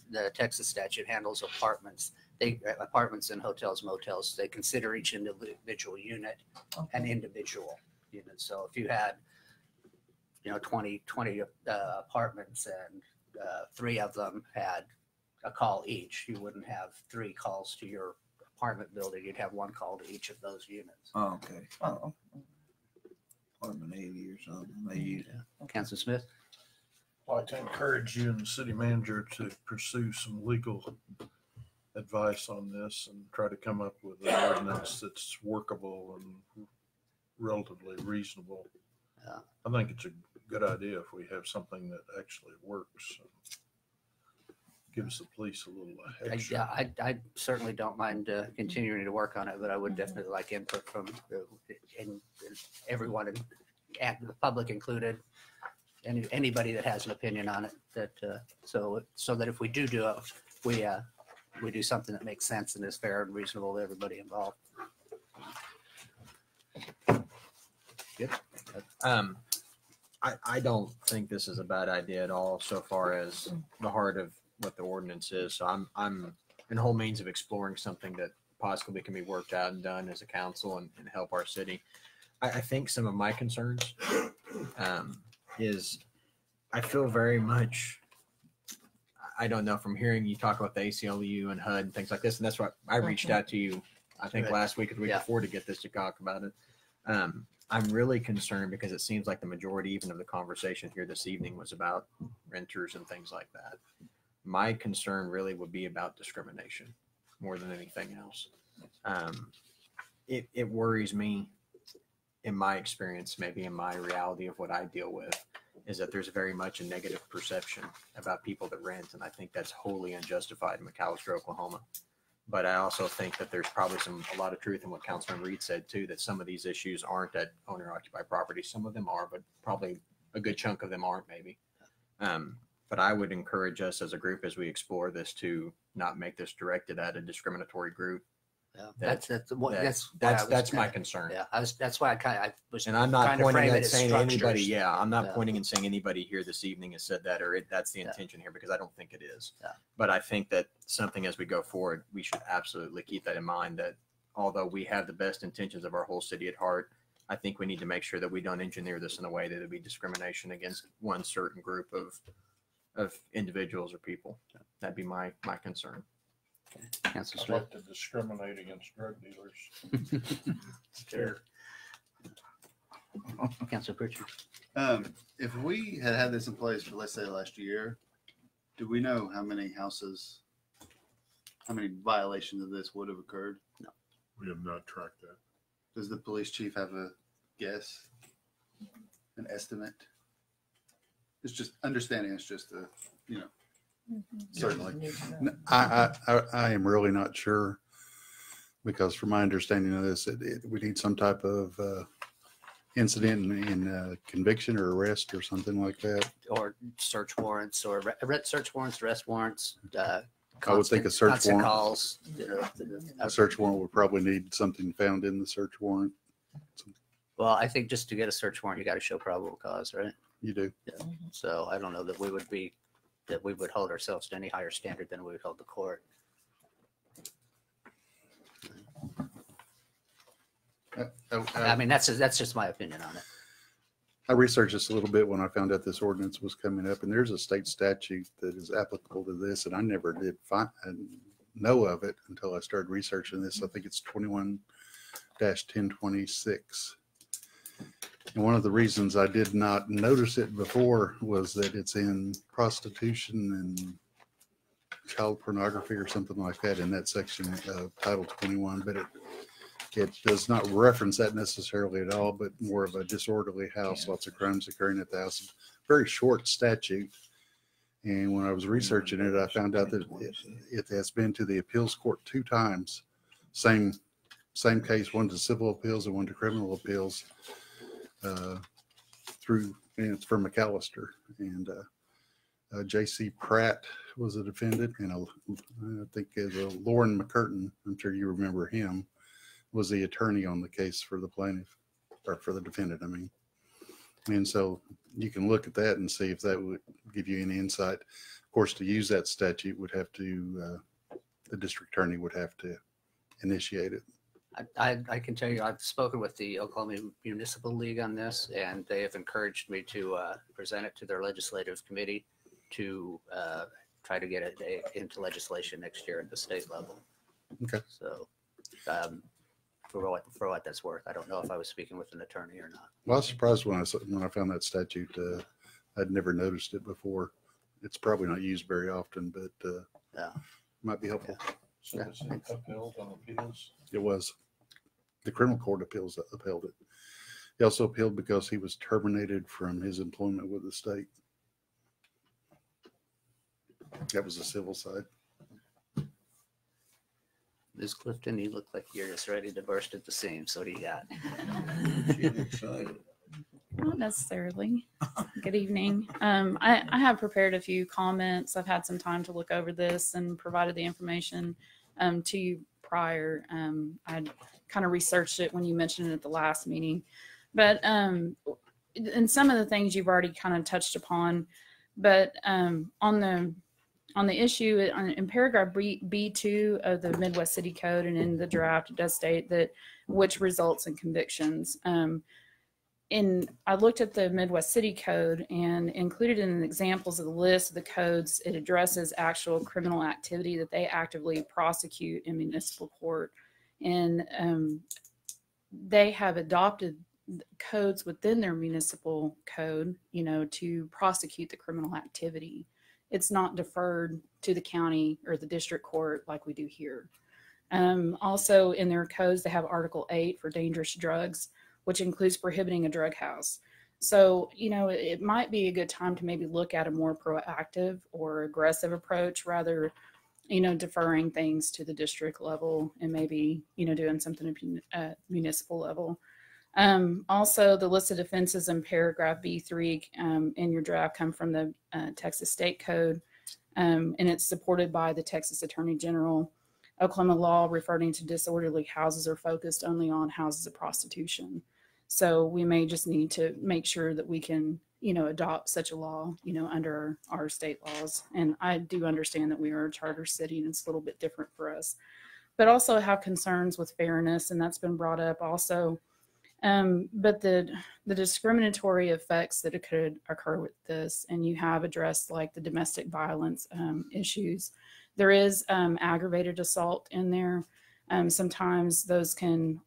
the Texas statute handles apartments. Apartments and hotels, motels, they consider each individual unit an individual unit. So if you had, 20 apartments and 3 of them had a call each, you wouldn't have 3 calls to your apartment building. You'd have 1 call to each of those units. Oh, okay. Oh. Apartment 80 or something. They use it. Councilman Smith? I'd like to encourage you and the city manager to pursue some legal advice on this and try to come up with an ordinance that's workable and relatively reasonable. Yeah. I think it's a good idea if we have something that actually works. Gives the police a little extra. I certainly don't mind continuing to work on it, but I would definitely like input from everyone, and the public included, anybody that has an opinion on it. So that if we do it, we do something that makes sense and is fair and reasonable to everybody involved. Good. I don't think this is a bad idea at all, so far as the heart of what the ordinance is. So I'm in whole means of exploring something that possibly can be worked out and done as a council and help our city. I think some of my concerns is I feel very much, I don't know, from hearing you talk about the ACLU and HUD and things like this, and that's why I reached out to you, I think last week or the week before, to get this to talk about it. I'm really concerned because it seems like the majority even of the conversation here this evening was about renters and things like that. My concern really would be about discrimination more than anything else. It worries me, in my experience, maybe in my reality of what I deal with, is that there's very much a negative perception about people that rent, and I think that's wholly unjustified in McAlester, Oklahoma. But I also think that there's probably a lot of truth in what Councilman Reed said too, that some of these issues aren't at owner-occupied properties. Some of them are, but probably a good chunk of them aren't, maybe. But I would encourage us as a group, as we explore this, to not make this directed at a discriminatory group. Yeah, that's my concern. Yeah, that's why I was. And I'm not pointing at saying anybody. structures. Yeah, I'm not pointing and saying anybody here this evening has said that, or that's the intention here, because I don't think it is. Yeah. But I think that something as we go forward, we should absolutely keep that in mind. That although we have the best intentions of our whole city at heart, I think we need to make sure that we don't engineer this in a way that it be discrimination against one certain group of individuals or people. That'd be my concern. Councilor I'd Smith. like to discriminate against drug dealers. Sure. Councilor Pritchard. If we had this in place for, let's say, last year, do we know how many violations of this would have occurred? No. We have not tracked that. Does the police chief have a guess, an estimate? It's just understanding. It's just certainly. I am really not sure, because from my understanding of this, we need some type of incident in conviction or arrest or something like that. Or search warrants, or search warrants, arrest warrants. I would think a search warrant. Calls. A search warrant would probably need something found in the search warrant. Well, I think just to get a search warrant, you got to show probable cause, right? You do. Yeah. So I don't know that we would hold ourselves to any higher standard than we would hold the court. I mean, that's just my opinion on it. I researched this a little bit when I found out this ordinance was coming up, and there's a state statute that is applicable to this, and I never did know of it until I started researching this. I think it's 21-1026. And one of the reasons I did not notice it before was that it's in prostitution and child pornography or something like that in that section of Title 21, but it does not reference that necessarily at all, but more of a disorderly house, lots of crimes occurring at the house. Very short statute. And when I was researching it, I found out that it has been to the appeals court 2 times. Same case, one to civil appeals and one to criminal appeals and it's from McAlester. And J.C. Pratt was a defendant, and I think Lauren McCurtain, I'm sure you remember him, was the attorney on the case for the plaintiff, or for the defendant, I mean. And so you can look at that and see if that would give you any insight. Of course, to use that statute would have to, the district attorney would have to initiate it. I can tell you, I've spoken with the Oklahoma Municipal League on this, and they have encouraged me to present it to their legislative committee to try to get it into legislation next year at the state level. Okay. So for what that's worth, I don't know if I was speaking with an attorney or not. Well, I was surprised when I found that statute. I'd never noticed it before. It's probably not used very often, but yeah, might be helpful. So it's upheld on appeals? It was. The criminal court upheld it. He also appealed because he was terminated from his employment with the state. That was the civil side. Ms. Clifton, you look like you're just ready to burst at the seams. So what do you got? Not necessarily. Good evening. I have prepared a few comments. I've had some time to look over this and provided the information to you prior. I'd kind of researched it when you mentioned it at the last meeting. But and some of the things you've already kind of touched upon. But on the issue in paragraph B2 of the Midwest City Code and in the draft, it does state that which results in convictions. I looked at the Midwest City Code, and included in the examples of the list of the codes, it addresses actual criminal activity that they actively prosecute in municipal court. And they have adopted codes within their municipal code, to prosecute the criminal activity. It's not deferred to the county or the district court like we do here. Also in their codes, they have Article 8 for dangerous drugs, which includes prohibiting a drug house. So, it might be a good time to maybe look at a more proactive or aggressive approach rather, deferring things to the district level and maybe, doing something at municipal level. Also, the list of offenses in paragraph B3 in your draft come from the Texas State Code, and it's supported by the Texas Attorney General. Oklahoma law referring to disorderly houses are focused only on houses of prostitution. So we may just need to make sure that we can, adopt such a law, under our state laws. And I do understand that we are a charter city and it's a little bit different for us, but also have concerns with fairness, and that's been brought up also. But the discriminatory effects that could occur with this, and you have addressed like the domestic violence issues. There is aggravated assault in there. Sometimes those can,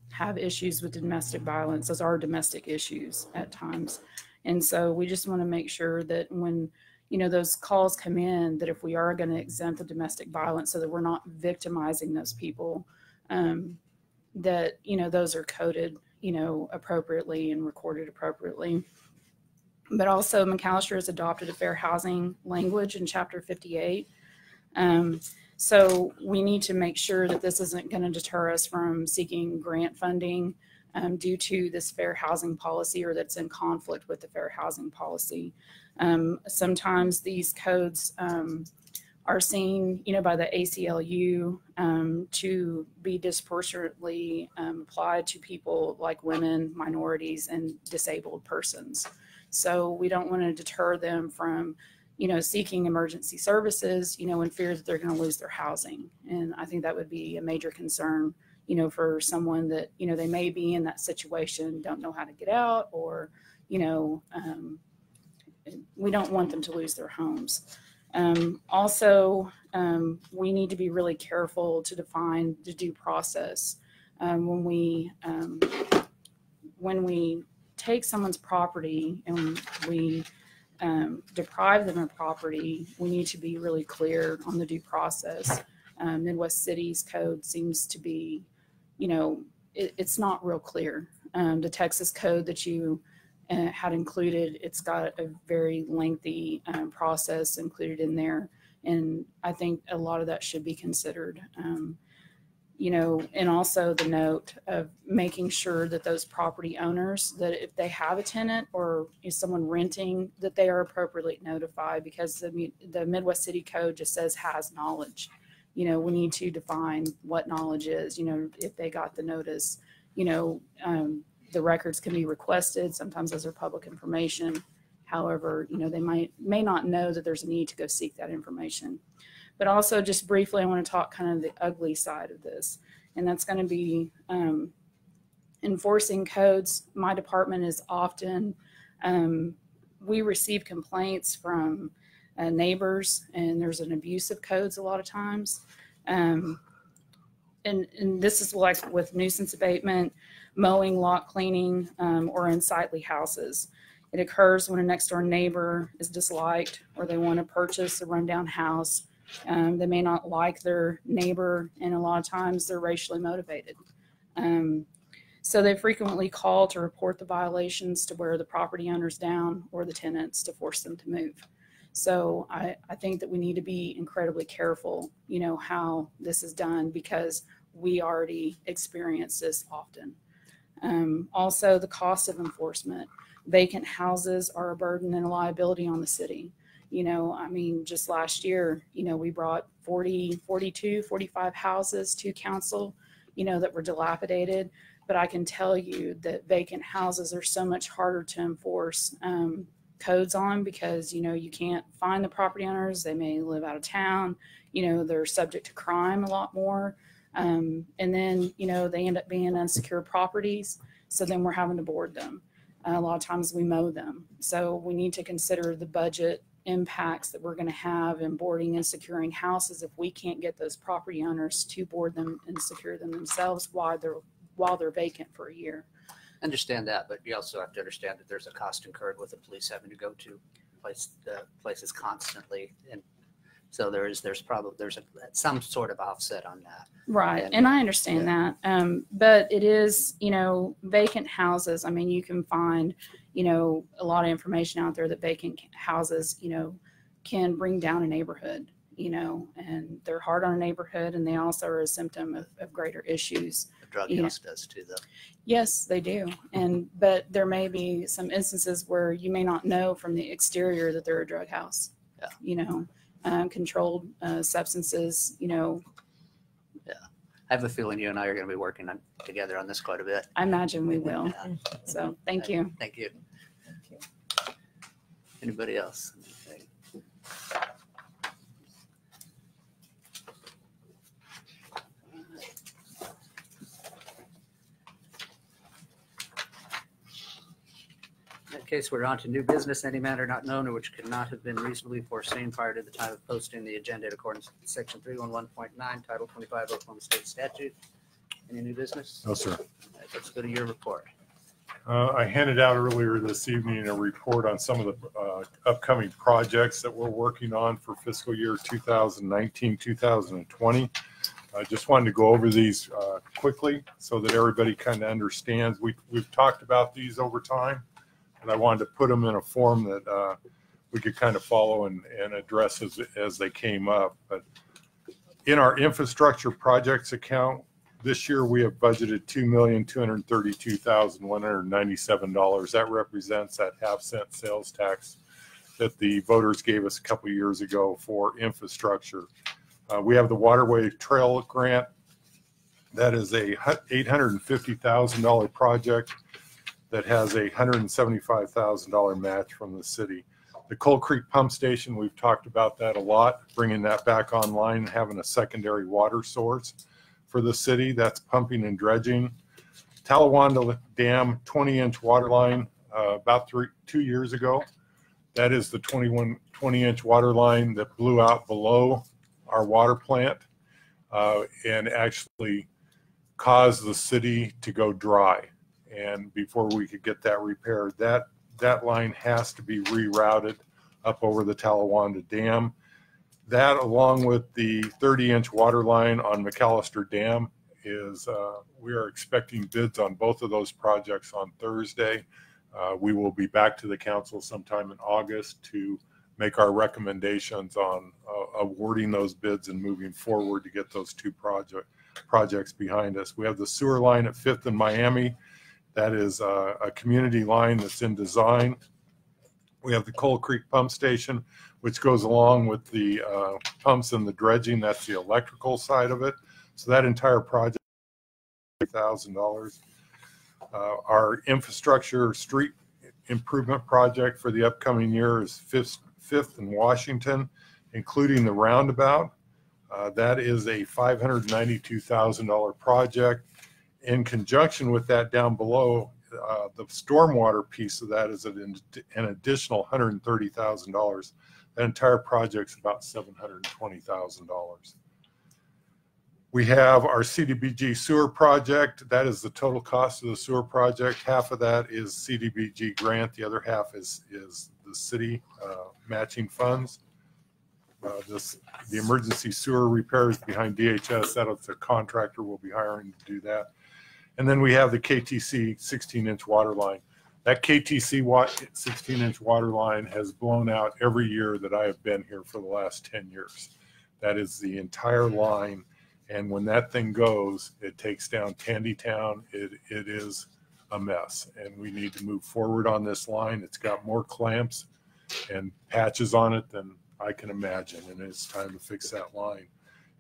have issues with domestic violence. Those are domestic issues at times. And so we just want to make sure that when, those calls come in, that if we are going to exempt the domestic violence so that we're not victimizing those people, that, those are coded, appropriately and recorded appropriately. But also McAlester has adopted a fair housing language in Chapter 58. So we need to make sure that this isn't going to deter us from seeking grant funding due to this fair housing policy, or that's in conflict with the fair housing policy. Sometimes these codes are seen, by the ACLU to be disproportionately applied to people like women, minorities, and disabled persons. So we don't want to deter them from, seeking emergency services, in fear that they're going to lose their housing. And I think that would be a major concern, for someone that, they may be in that situation, don't know how to get out, or, we don't want them to lose their homes. Also, we need to be really careful to define the due process. When we take someone's property and we deprive them of property, we need to be really clear on the due process. Midwest City's code seems to be, it's not real clear. The Texas code that you had included, it's got a very lengthy process included in there. And I think a lot of that should be considered. And also the note of making sure that those property owners, that if they have a tenant or is someone renting, that they are appropriately notified, because the Midwest City Code just says has knowledge. We need to define what knowledge is, if they got the notice, the records can be requested. Sometimes those are public information. However, they may not know that there's a need to go seek that information. But also, just briefly, I want to talk kind of the ugly side of this, and that's going to be enforcing codes. My department is often, we receive complaints from neighbors, and there's an abuse of codes a lot of times. And this is like with nuisance abatement, mowing, lot cleaning, or unsightly houses. It occurs when a next door neighbor is disliked, or they want to purchase a rundown house. They may not like their neighbor, and a lot of times they're racially motivated. So they frequently call to report the violations to wear the property owners down or the tenants to force them to move. So I think that we need to be incredibly careful, how this is done, because we already experience this often. Also, the cost of enforcement. Vacant houses are a burden and a liability on the city. Just last year, we brought 45 houses to council, that were dilapidated. But I can tell you that vacant houses are so much harder to enforce codes on, because, you can't find the property owners. They may live out of town. They're subject to crime a lot more. And then, they end up being unsecure properties. So then we're having to board them. A lot of times we mow them. So we need to consider the budget impacts that we're going to have in boarding and securing houses if we can't get those property owners to board them and secure them themselves while they're vacant for a year. Understand that, but you also have to understand that there's a cost incurred with the police having to go to places constantly, and so there's some sort of offset on that. Right, and I understand that, but it is, vacant houses. You can find, a lot of information out there that vacant houses, can bring down a neighborhood, and they're hard on a neighborhood, and they also are a symptom of greater issus. The drug house does too, though. Yes, they do, but there may be some instances where you may not know from the exterior that they're a drug house. Yeah. Controlled substances, Yeah. I have a feeling you and I are going to be working together on this quite a bit. I imagine we will. Yeah. So thank you. Thank you. Anybody else? In that case, we're on to new business. Any matter not known or which could not have been reasonably foreseen prior to the time of posting the agenda in accordance with section 311.9, title 25 Oklahoma State statute. Any new business? No, sir. Let's go to your report. I handed out earlier this evening a report on some of the upcoming projects that we're working on for fiscal year 2019-2020. I just wanted to go over these quickly so that everybody kind of understands. We've talked about these over time, and I wanted to put them in a form that we could kind of follow and address as they came up. But in our infrastructure projects account, this year we have budgeted $2,232,197. That represents that half-cent sales tax that the voters gave us a couple of years ago for infrastructure. We have the Waterway Trail Grant. That is a $850,000 project that has a $175,000 match from the city. The Coal Creek Pump Station, we've talked about that a lot, bringing that back online and having a secondary water source for the city. That's pumping and dredging. Talawanda Dam 20-inch water line about 2 years ago. That is the 20-inch water line that blew out below our water plant and actually caused the city to go dry. And before we could get that repaired, that line has to be rerouted up over the Talawanda Dam. That, along with the 30-inch water line on McAlester Dam, is we are expecting bids on both of those projects on Thursday. We will be back to the council sometime in August to make our recommendations on awarding those bids and moving forward to get those two projects behind us. We have the sewer line at 5th and Miami. That is a community line that's in design. We have the Coal Creek Pump Station, which goes along with the pumps and the dredging. That's the electrical side of it. So that entire project is $1,000. Our infrastructure street improvement project for the upcoming year is 5th and Washington, including the roundabout. That is a $592,000 project. In conjunction with that, down below, the stormwater piece of that is an additional $130,000. That entire project's about $720,000. We have our CDBG sewer project. That is the total cost of the sewer project. Half of that is CDBG grant. The other half is the city matching funds. The emergency sewer repairs behind DHS, that's a contractor we'll be hiring to do that. And then we have the KTC 16-inch water line. That KTC 16-inch water line has blown out every year that I have been here for the last 10 years. That is the entire line. And when that thing goes, it takes down Tandytown. It is a mess. And we need to move forward on this line. It's got more clamps and patches on it than I can imagine. And it's time to fix that line.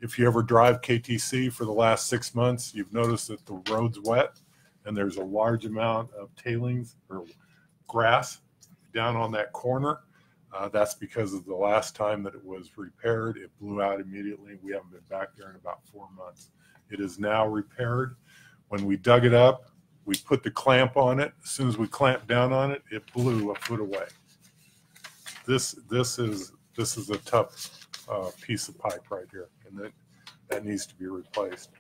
If you ever drive KTC for the last 6 months, you've noticed that the road's wet and there's a large amount of tailings or grass down on that corner. That's because of the last time that it was repaired. It blew out immediately. We haven't been back there in about 4 months. It is now repaired. When we dug it up, we put the clamp on it. As soon as we clamped down on it, it blew a foot away. This is a tough piece of pipe right here, and that needs to be replaced.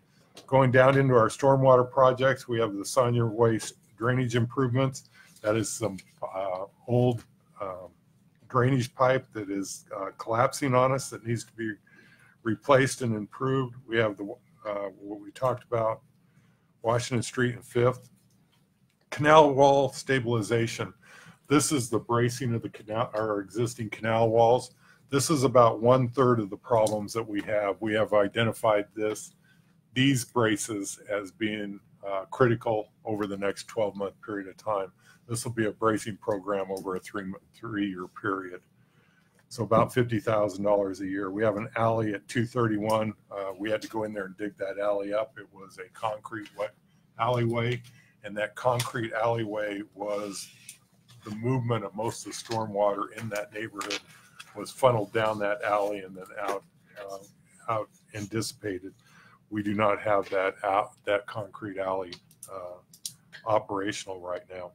Going down into our stormwater projects, we have the Sonia Waste drainage improvements. That is some old drainage pipe that is collapsing on us that needs to be replaced and improved. We have the what we talked about, Washington Street and 5th. Canal wall stabilization. This is the bracing of the canal, our existing canal walls. This is about 1/3 of the problems that we have. We have identified these braces as being critical over the next 12-month period of time. This will be a bracing program over a three-year period. So about $50,000 a year. We have an alley at 231. We had to go in there and dig that alley up. It was a concrete alleyway, and that concrete alleyway was the movement of most of the stormwater in that neighborhood was funneled down that alley and then out and dissipated. We do not have that concrete alley operational right now.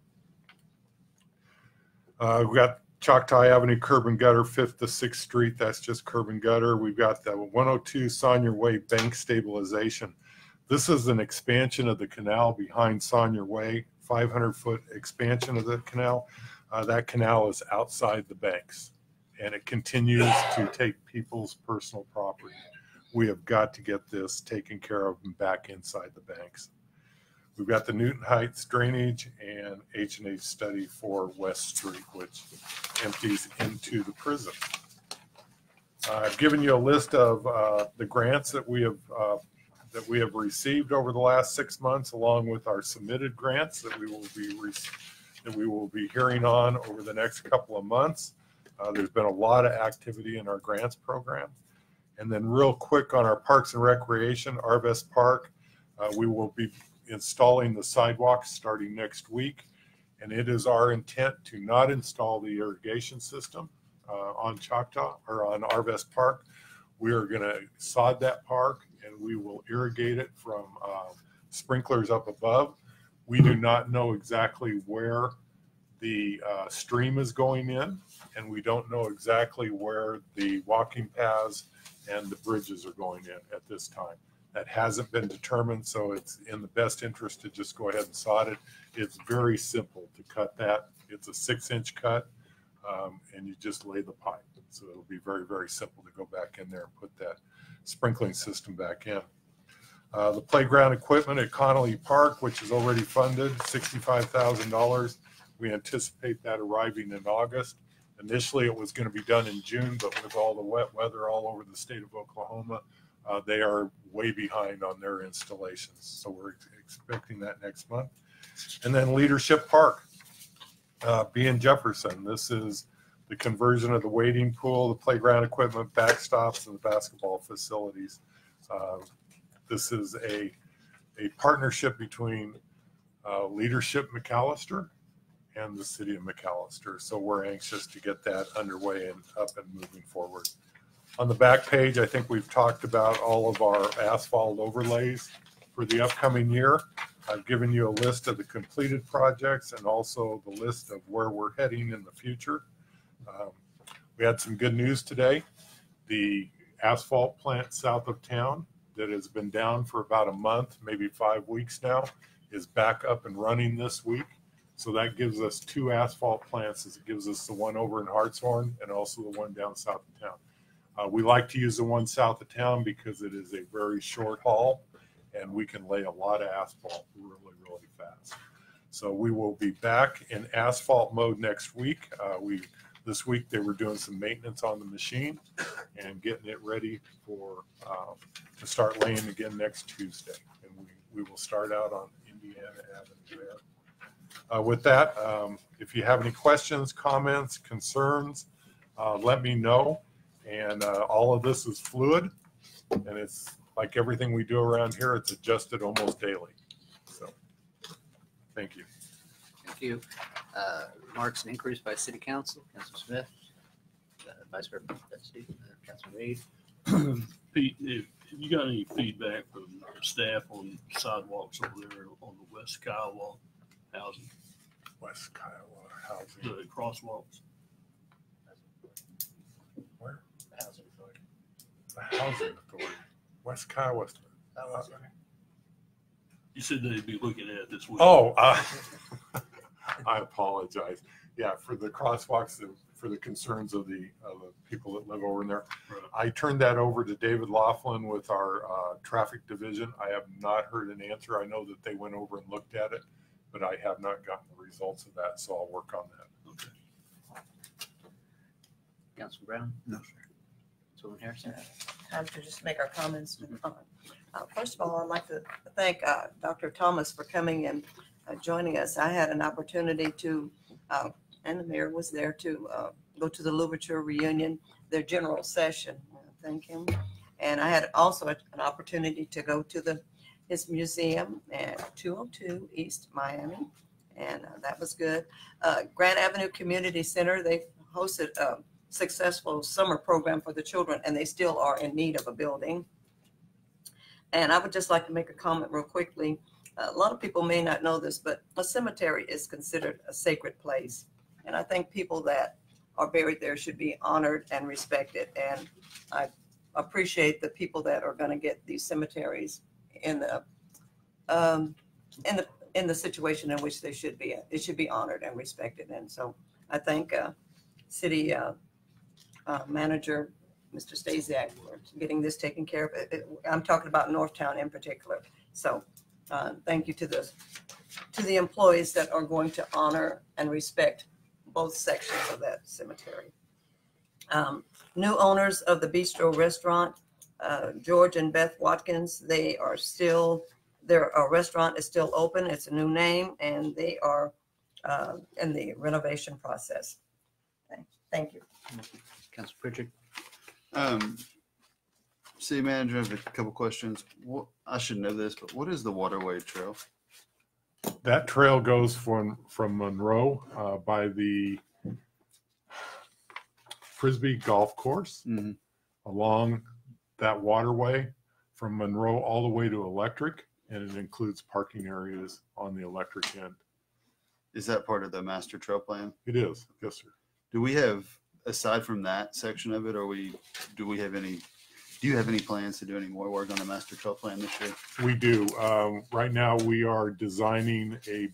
We've got Choctaw Avenue curb and gutter, 5th to 6th Street. That's just curb and gutter. We've got the 102 Sonia Way bank stabilization. This is an expansion of the canal behind Sonia Way, 500-foot expansion of the canal. That canal is outside the banks, and it continues to take people's personal property. We have got to get this taken care of and back inside the banks. We've got the Newton Heights drainage and H&H study for West Street, which empties into the prison. I've given you a list of the grants that we have received over the last 6 months, along with our submitted grants that we will be hearing on over the next couple of months. There's been a lot of activity in our grants program. And then real quick on our Parks and Recreation, Arvest Park, we will be installing the sidewalks starting next week. And it is our intent to not install the irrigation system on Choctaw or on Arvest Park. We are going to sod that park and we will irrigate it from sprinklers up above. We do not know exactly where the stream is going in, and we don't know exactly where the walking paths and the bridges are going in at this time. That hasn't been determined, so it's in the best interest to just go ahead and sod it. It's very simple to cut that. It's a 6-inch cut, and you just lay the pipe. So it'll be very, very simple to go back in there and put that sprinkling system back in. The playground equipment at Connolly Park, which is already funded, $65,000. We anticipate that arriving in August. Initially, it was going to be done in June, but with all the wet weather all over the state of Oklahoma, they are way behind on their installations. So we're expecting that next month. And then Leadership Park, being Jefferson. This is the conversion of the wading pool, the playground equipment, backstops, and the basketball facilities. This is a partnership between Leadership McAlester and the city of McAlester. So we're anxious to get that underway and up and moving forward. On the back page, I think we've talked about all of our asphalt overlays for the upcoming year. I've given you a list of the completed projects and also the list of where we're heading in the future. We had some good news today. The asphalt plant south of town that has been down for about a month, maybe 5 weeks now, is back up and running this week. So that gives us 2 asphalt plants. It gives us the one over in Hartshorn and also the one down south of town. We like to use the one south of town because it is a very short haul and we can lay a lot of asphalt really, really fast. So we will be back in asphalt mode next week. This week they were doing some maintenance on the machine and getting it ready for to start laying again next Tuesday. And we will start out on Indiana Avenue there. With that, if you have any questions, comments, concerns, let me know. And all of this is fluid, and it's like everything we do around here, it's adjusted almost daily. So, thank you. Thank you. Remarks and inquiries by City Council. Councilor Smith, Vice President Betsy, Councilor Reed. Pete, if you got any feedback from staff on sidewalks over there on the West Kiowa housing? West Kiowa housing. The crosswalks. Where? The Housing Authority. West Kiowa. You said they'd be looking at it this week. Oh, I apologize. Yeah, for the crosswalks, for the concerns of the people that live over in there. Right. I turned that over to David Laughlin with our traffic division. I have not heard an answer. I know that they went over and looked at it, but I have not gotten the results of that, so I'll work on that. Okay. Councilor Brown? No, sir. Councilwoman Harrison? Time to just make our comments. First of all, I'd like to thank Dr. Thomas for coming and joining us. I had an opportunity to, and the mayor was there to go to the Louverture reunion, their general session. Thank him. And I had also an opportunity to go to his museum at 202 East Miami, and that was good. Grand Avenue Community Center, they hosted a successful summer program for the children, and they still are in need of a building. And I would just like to make a comment real quickly. A lot of people may not know this, but a cemetery is considered a sacred place. And I think people that are buried there should be honored and respected. And I appreciate the people that are going to get these cemeteries in the situation in which they should be. It should be honored and respected. And so I thank City Manager Mr. Stasiak for getting this taken care of. I'm talking about Northtown in particular. So thank you to the employees that are going to honor and respect both sections of that cemetery. New owners of the Bistro Restaurant, George and Beth Watkins, their restaurant is still open. It's a new name, and they are in the renovation process. Thank you. Council Pritchard. City manager, I have a couple questions. What, I should know this, but what is the waterway trail? That trail goes from Monroe by the Frisbee Golf Course along that waterway from Monroe all the way to Electric, and it includes parking areas on the Electric end. Is that part of the master trail plan? It is, yes, sir. Do we have, aside from that section of it, do you have any plans to do any more work on the master trail plan this year? We do. Right now, we are designing a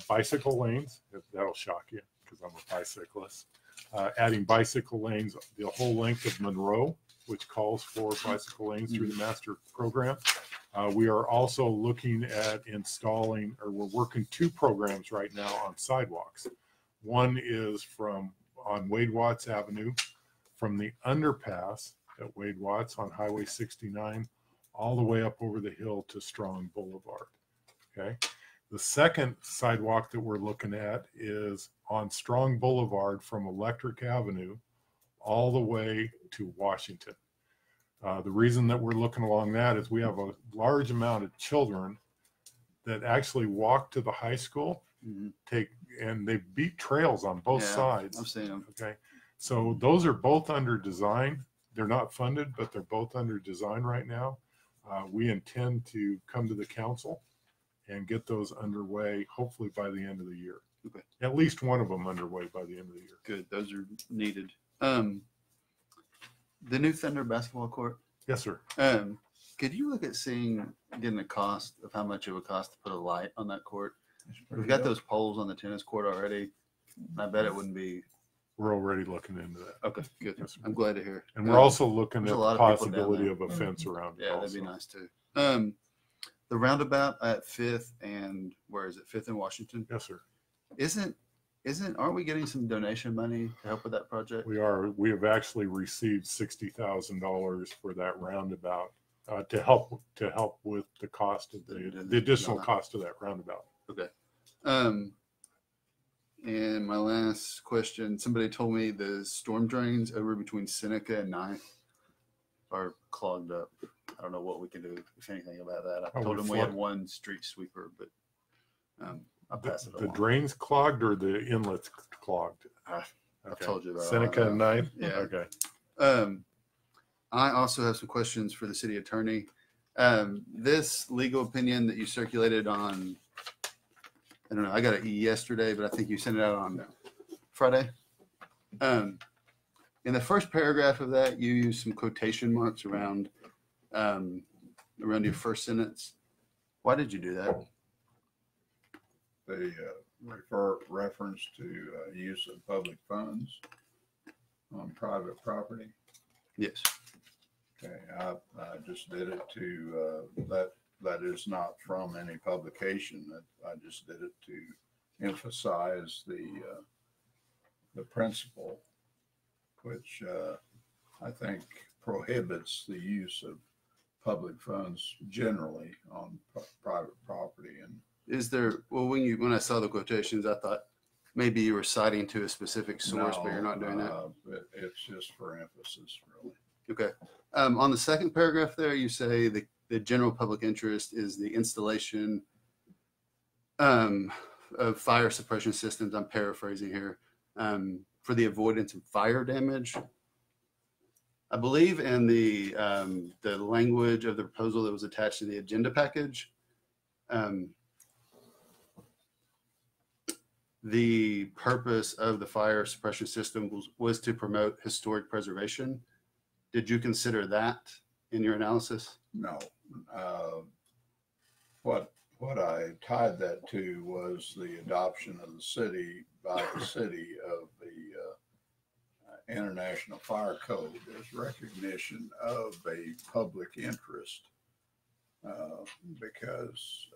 bicycle lanes. That'll shock you because I'm a bicyclist. Adding bicycle lanes the whole length of Monroe, which calls for bicycle lanes through the master program. We are also looking at installing, or we're working 2 programs right now on sidewalks. One is on Wade Watts Avenue, from the underpass at Wade Watts on Highway 69 all the way up over the hill to Strong Boulevard. Okay. The second sidewalk that we're looking at is on Strong Boulevard from Electric Avenue all the way to Washington. The reason that we're looking along that is we have a large amount of children that actually walk to the high school, and they beat trails on both sides. I've seen them. Okay. So those are both under design. They're not funded, but they're both under design right now. We intend to come to the council and get those underway, hopefully by the end of the year. Okay. At least one of them underway by the end of the year. Good. Those are needed. The new Thunder basketball court. Yes, sir. Could you look at getting a cost of how much it would cost to put a light on that court? We've got those poles on the tennis court already. I bet it wouldn't be. We're already looking into that. Okay, good. Yes, I'm glad to hear. And we're also looking at There's a the lot of people down possibility there. of a fence around it. Yeah, also. that'd be nice too. The roundabout at 5th and where is it? 5th and Washington? Yes, sir. Aren't we getting some donation money to help with that project? We are. We have actually received $60,000 for that roundabout to help with the cost of the additional cost of that roundabout. Okay. And my last question, somebody told me the storm drains over between Seneca and 9th are clogged up. I don't know what we can do, if anything, about that. I told them we had one street sweeper, but I'll pass it along. The drains clogged or the inlets clogged? I've told you about Seneca and 9th? Yeah. Okay. I also have some questions for the city attorney. This legal opinion that you circulated on, I don't know, I got it yesterday, but I think you sent it out on Friday. In the first paragraph of that, you use some quotation marks around your first sentence. Why did you do that? They reference to use of public funds on private property. Yes. Okay, I just did it to that is not from any publication. I just did it to emphasize the principle, which I think prohibits the use of public funds generally on private property. And is there, well, when I saw the quotations, I thought maybe you were citing to a specific source, but you're not doing that. It's just for emphasis, really. Okay. On the second paragraph there, you say the general public interest is the installation of fire suppression systems. I'm paraphrasing here, for the avoidance of fire damage. I believe in the language of the proposal that was attached to the agenda package, the purpose of the fire suppression system was to promote historic preservation. Did you consider that in your analysis? No. What I tied that to was the adoption of the city by the city of the International Fire Code as recognition of a public interest, because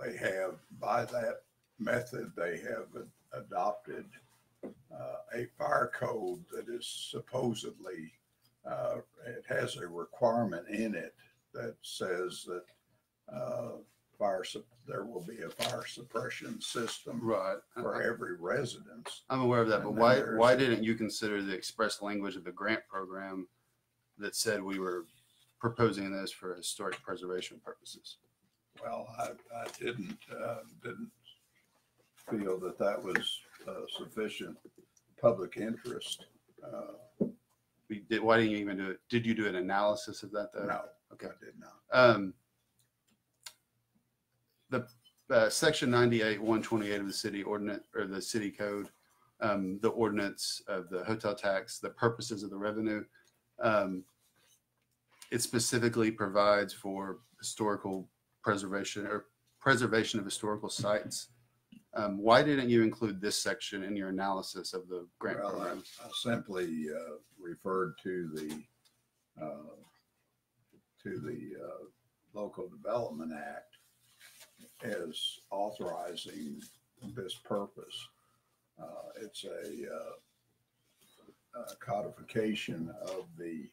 they have, by that method, they have adopted a fire code that is supposedly, it has a requirement in it that says that there will be a fire suppression system Right. for every residence. I'm aware of that, but And why, then there's- why didn't you consider the express language of the grant program that said we were proposing this for historic preservation purposes? Well, I didn't feel that that was sufficient public interest. Why didn't you even do it? Did you do an analysis of that though? No, Okay. I did not. The section 98-128 of the city ordinance or the city code, the ordinance of the hotel tax, the purposes of the revenue, it specifically provides for historical preservation or preservation of historical sites. Why didn't you include this section in your analysis of the grant program? I simply referred to the Local Development Act as authorizing this purpose. It's a codification of the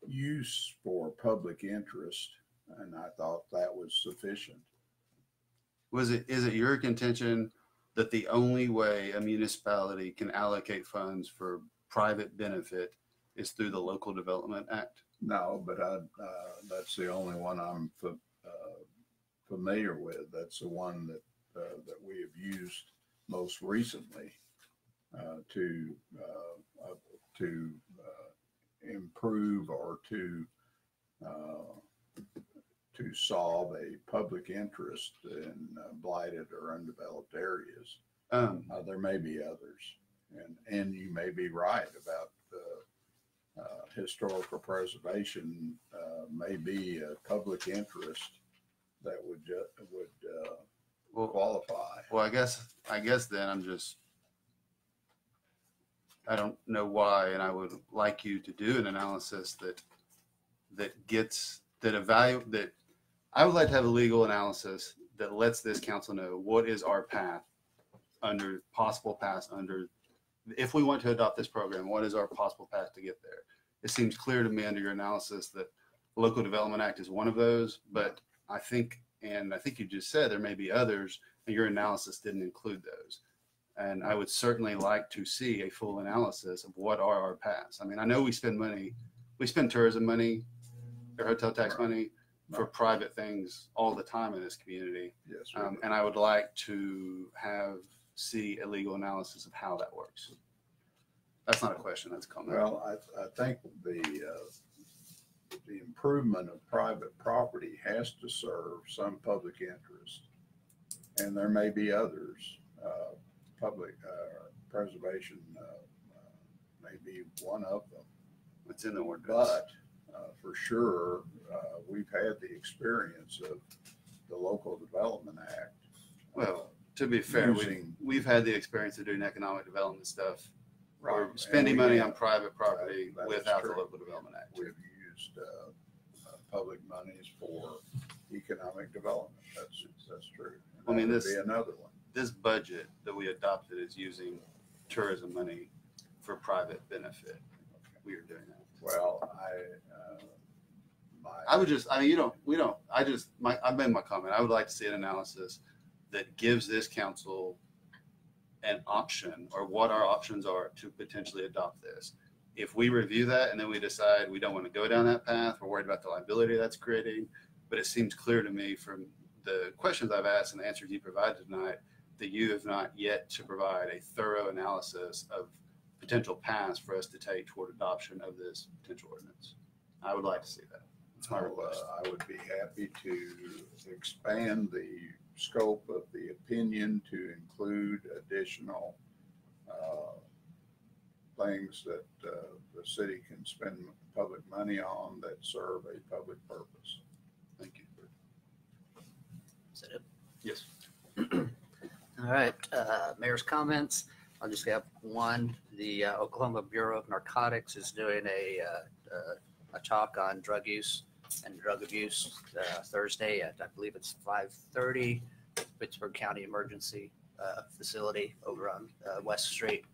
use for public interest, and I thought that was sufficient. Is it your contention that the only way a municipality can allocate funds for private benefit is through the Local Development Act? No, but that's the only one I'm familiar with. That's the one that we have used most recently to improve or to solve a public interest in blighted or undeveloped areas. There may be others, and you may be right about historical preservation may be a public interest that would qualify. Well, I guess then I don't know why, and I would like you to do an analysis that I would like to have a legal analysis that lets this council know what is our path if we want to adopt this program, what is our possible path to get there? It seems clear to me under your analysis that the Local Development Act is one of those, but I think you just said there may be others, and your analysis didn't include those. And I would certainly like to see a full analysis of what are our paths. I mean, I know we spend tourism money or hotel tax money for private things all the time in this community. Yes, and I would like to see a legal analysis of how that works. That's not a question, that's a comment. Well, I think the improvement of private property has to serve some public interest, and there may be others. Public preservation may be one of them. It's in the ordinance. But for sure, we've had the experience of the Local Development Act. Well, to be fair, we've had the experience of doing economic development stuff, or spending money on private property without the Local Development Act. We've used public monies for economic development. That's true. I mean, this would be another one. This budget that we adopted is using tourism money for private benefit. We are doing that. Well, I made my comment. I would like to see an analysis that gives this council an option or what our options are to potentially adopt this. If we review that and then we decide we don't want to go down that path, we're worried about the liability that's creating, but it seems clear to me from the questions I've asked and the answers you provided tonight that you have not yet to provide a thorough analysis of potential paths for us to take toward adoption of this potential ordinance. I would like to see that. It's my request. I would be happy to expand the scope of the opinion to include additional things that the city can spend public money on that serve a public purpose. Thank you. Is that it? Yes. All right, mayor's comments. I'll just have one. The Oklahoma Bureau of Narcotics is doing a talk on drug use and drug abuse Thursday at, I believe it's 5:30, Pittsburgh County Emergency Facility over on West Street.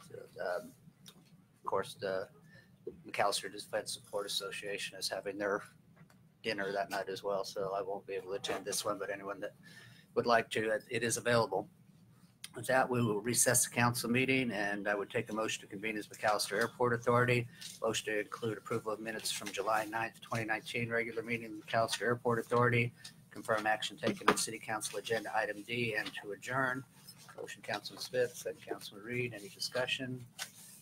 So, of course, the McAlester Defense Support Association is having their dinner that night as well, so I won't be able to attend this one, but anyone that would like to, it is available. With that, we will recess the council meeting, and I would take a motion to convene as McAlester Airport Authority. Motion to include approval of minutes from July 9th, 2019, regular meeting of McAlester Airport Authority. Confirm action taken on City Council Agenda Item D, and to adjourn. Motion, Councilman Smith, second Councilman Reed. Any discussion?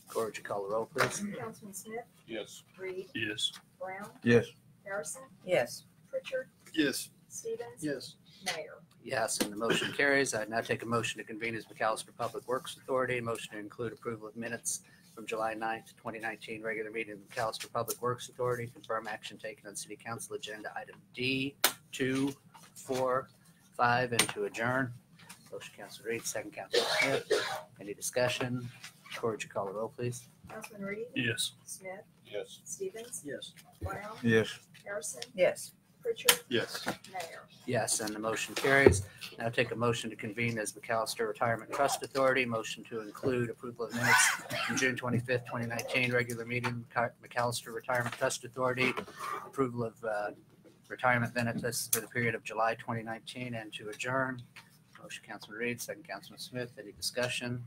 Corr, would you call the roll, please? Councilman Smith, Yes. Reed, Yes. Brown, Yes. Harrison, Yes. Pritchard, Yes. Stevens, Yes. Mayor. Yes, and the motion carries. I'd now take a motion to convene as McAlester Public Works Authority. Motion to include approval of minutes from July 9th, 2019, regular meeting of McAlester Public Works Authority. Confirm action taken on City Council Agenda Item D, 2, 4, 5, and to adjourn. Motion, Councilman Reed, second Councilman Smith. Any discussion? Corr, would you call the roll, please? Councilman Reed, Yes. Smith, Yes. Stevens, Yes. Brown, Yes. Harrison, Yes. Pritchard, Yes. Mayor. Yes, and the motion carries. Now take a motion to convene as McAlester Retirement Trust Authority. Motion to include approval of minutes from June 25th, 2019, regular meeting, McAlester Retirement Trust Authority. Approval of retirement benefits for the period of July 2019, and to adjourn. Motion, Councilman Reed, second Councilman Smith. Any discussion?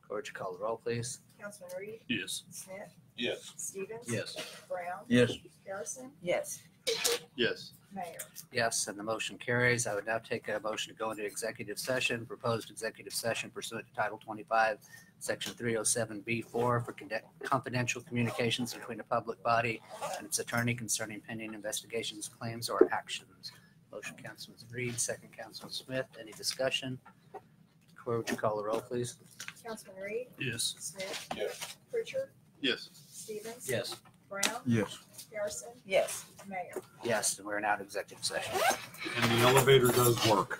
Corr, would you call the roll, please? Councilman Reed, Yes. Smith, Yes. Stevens, Yes. Brown, Yes. Harrison, Yes. Pritchard, Yes. Mayor. Yes, and the motion carries. I would now take a motion to go into executive session, proposed executive session pursuant to Title 25, Section 307B4 for confidential communications between a public body and its attorney concerning pending investigations, claims, or actions. Motion, Councilman Reed, second Councilman Smith. Any discussion? Corr, would you call the roll, please? Councilman Reed, Yes. Smith, Yes. Pritchard, Yes. Stevens, Yes. Brown, Yes. Harrison, Yes. Mayor. Yes, and we're now in executive session. And the elevator does work.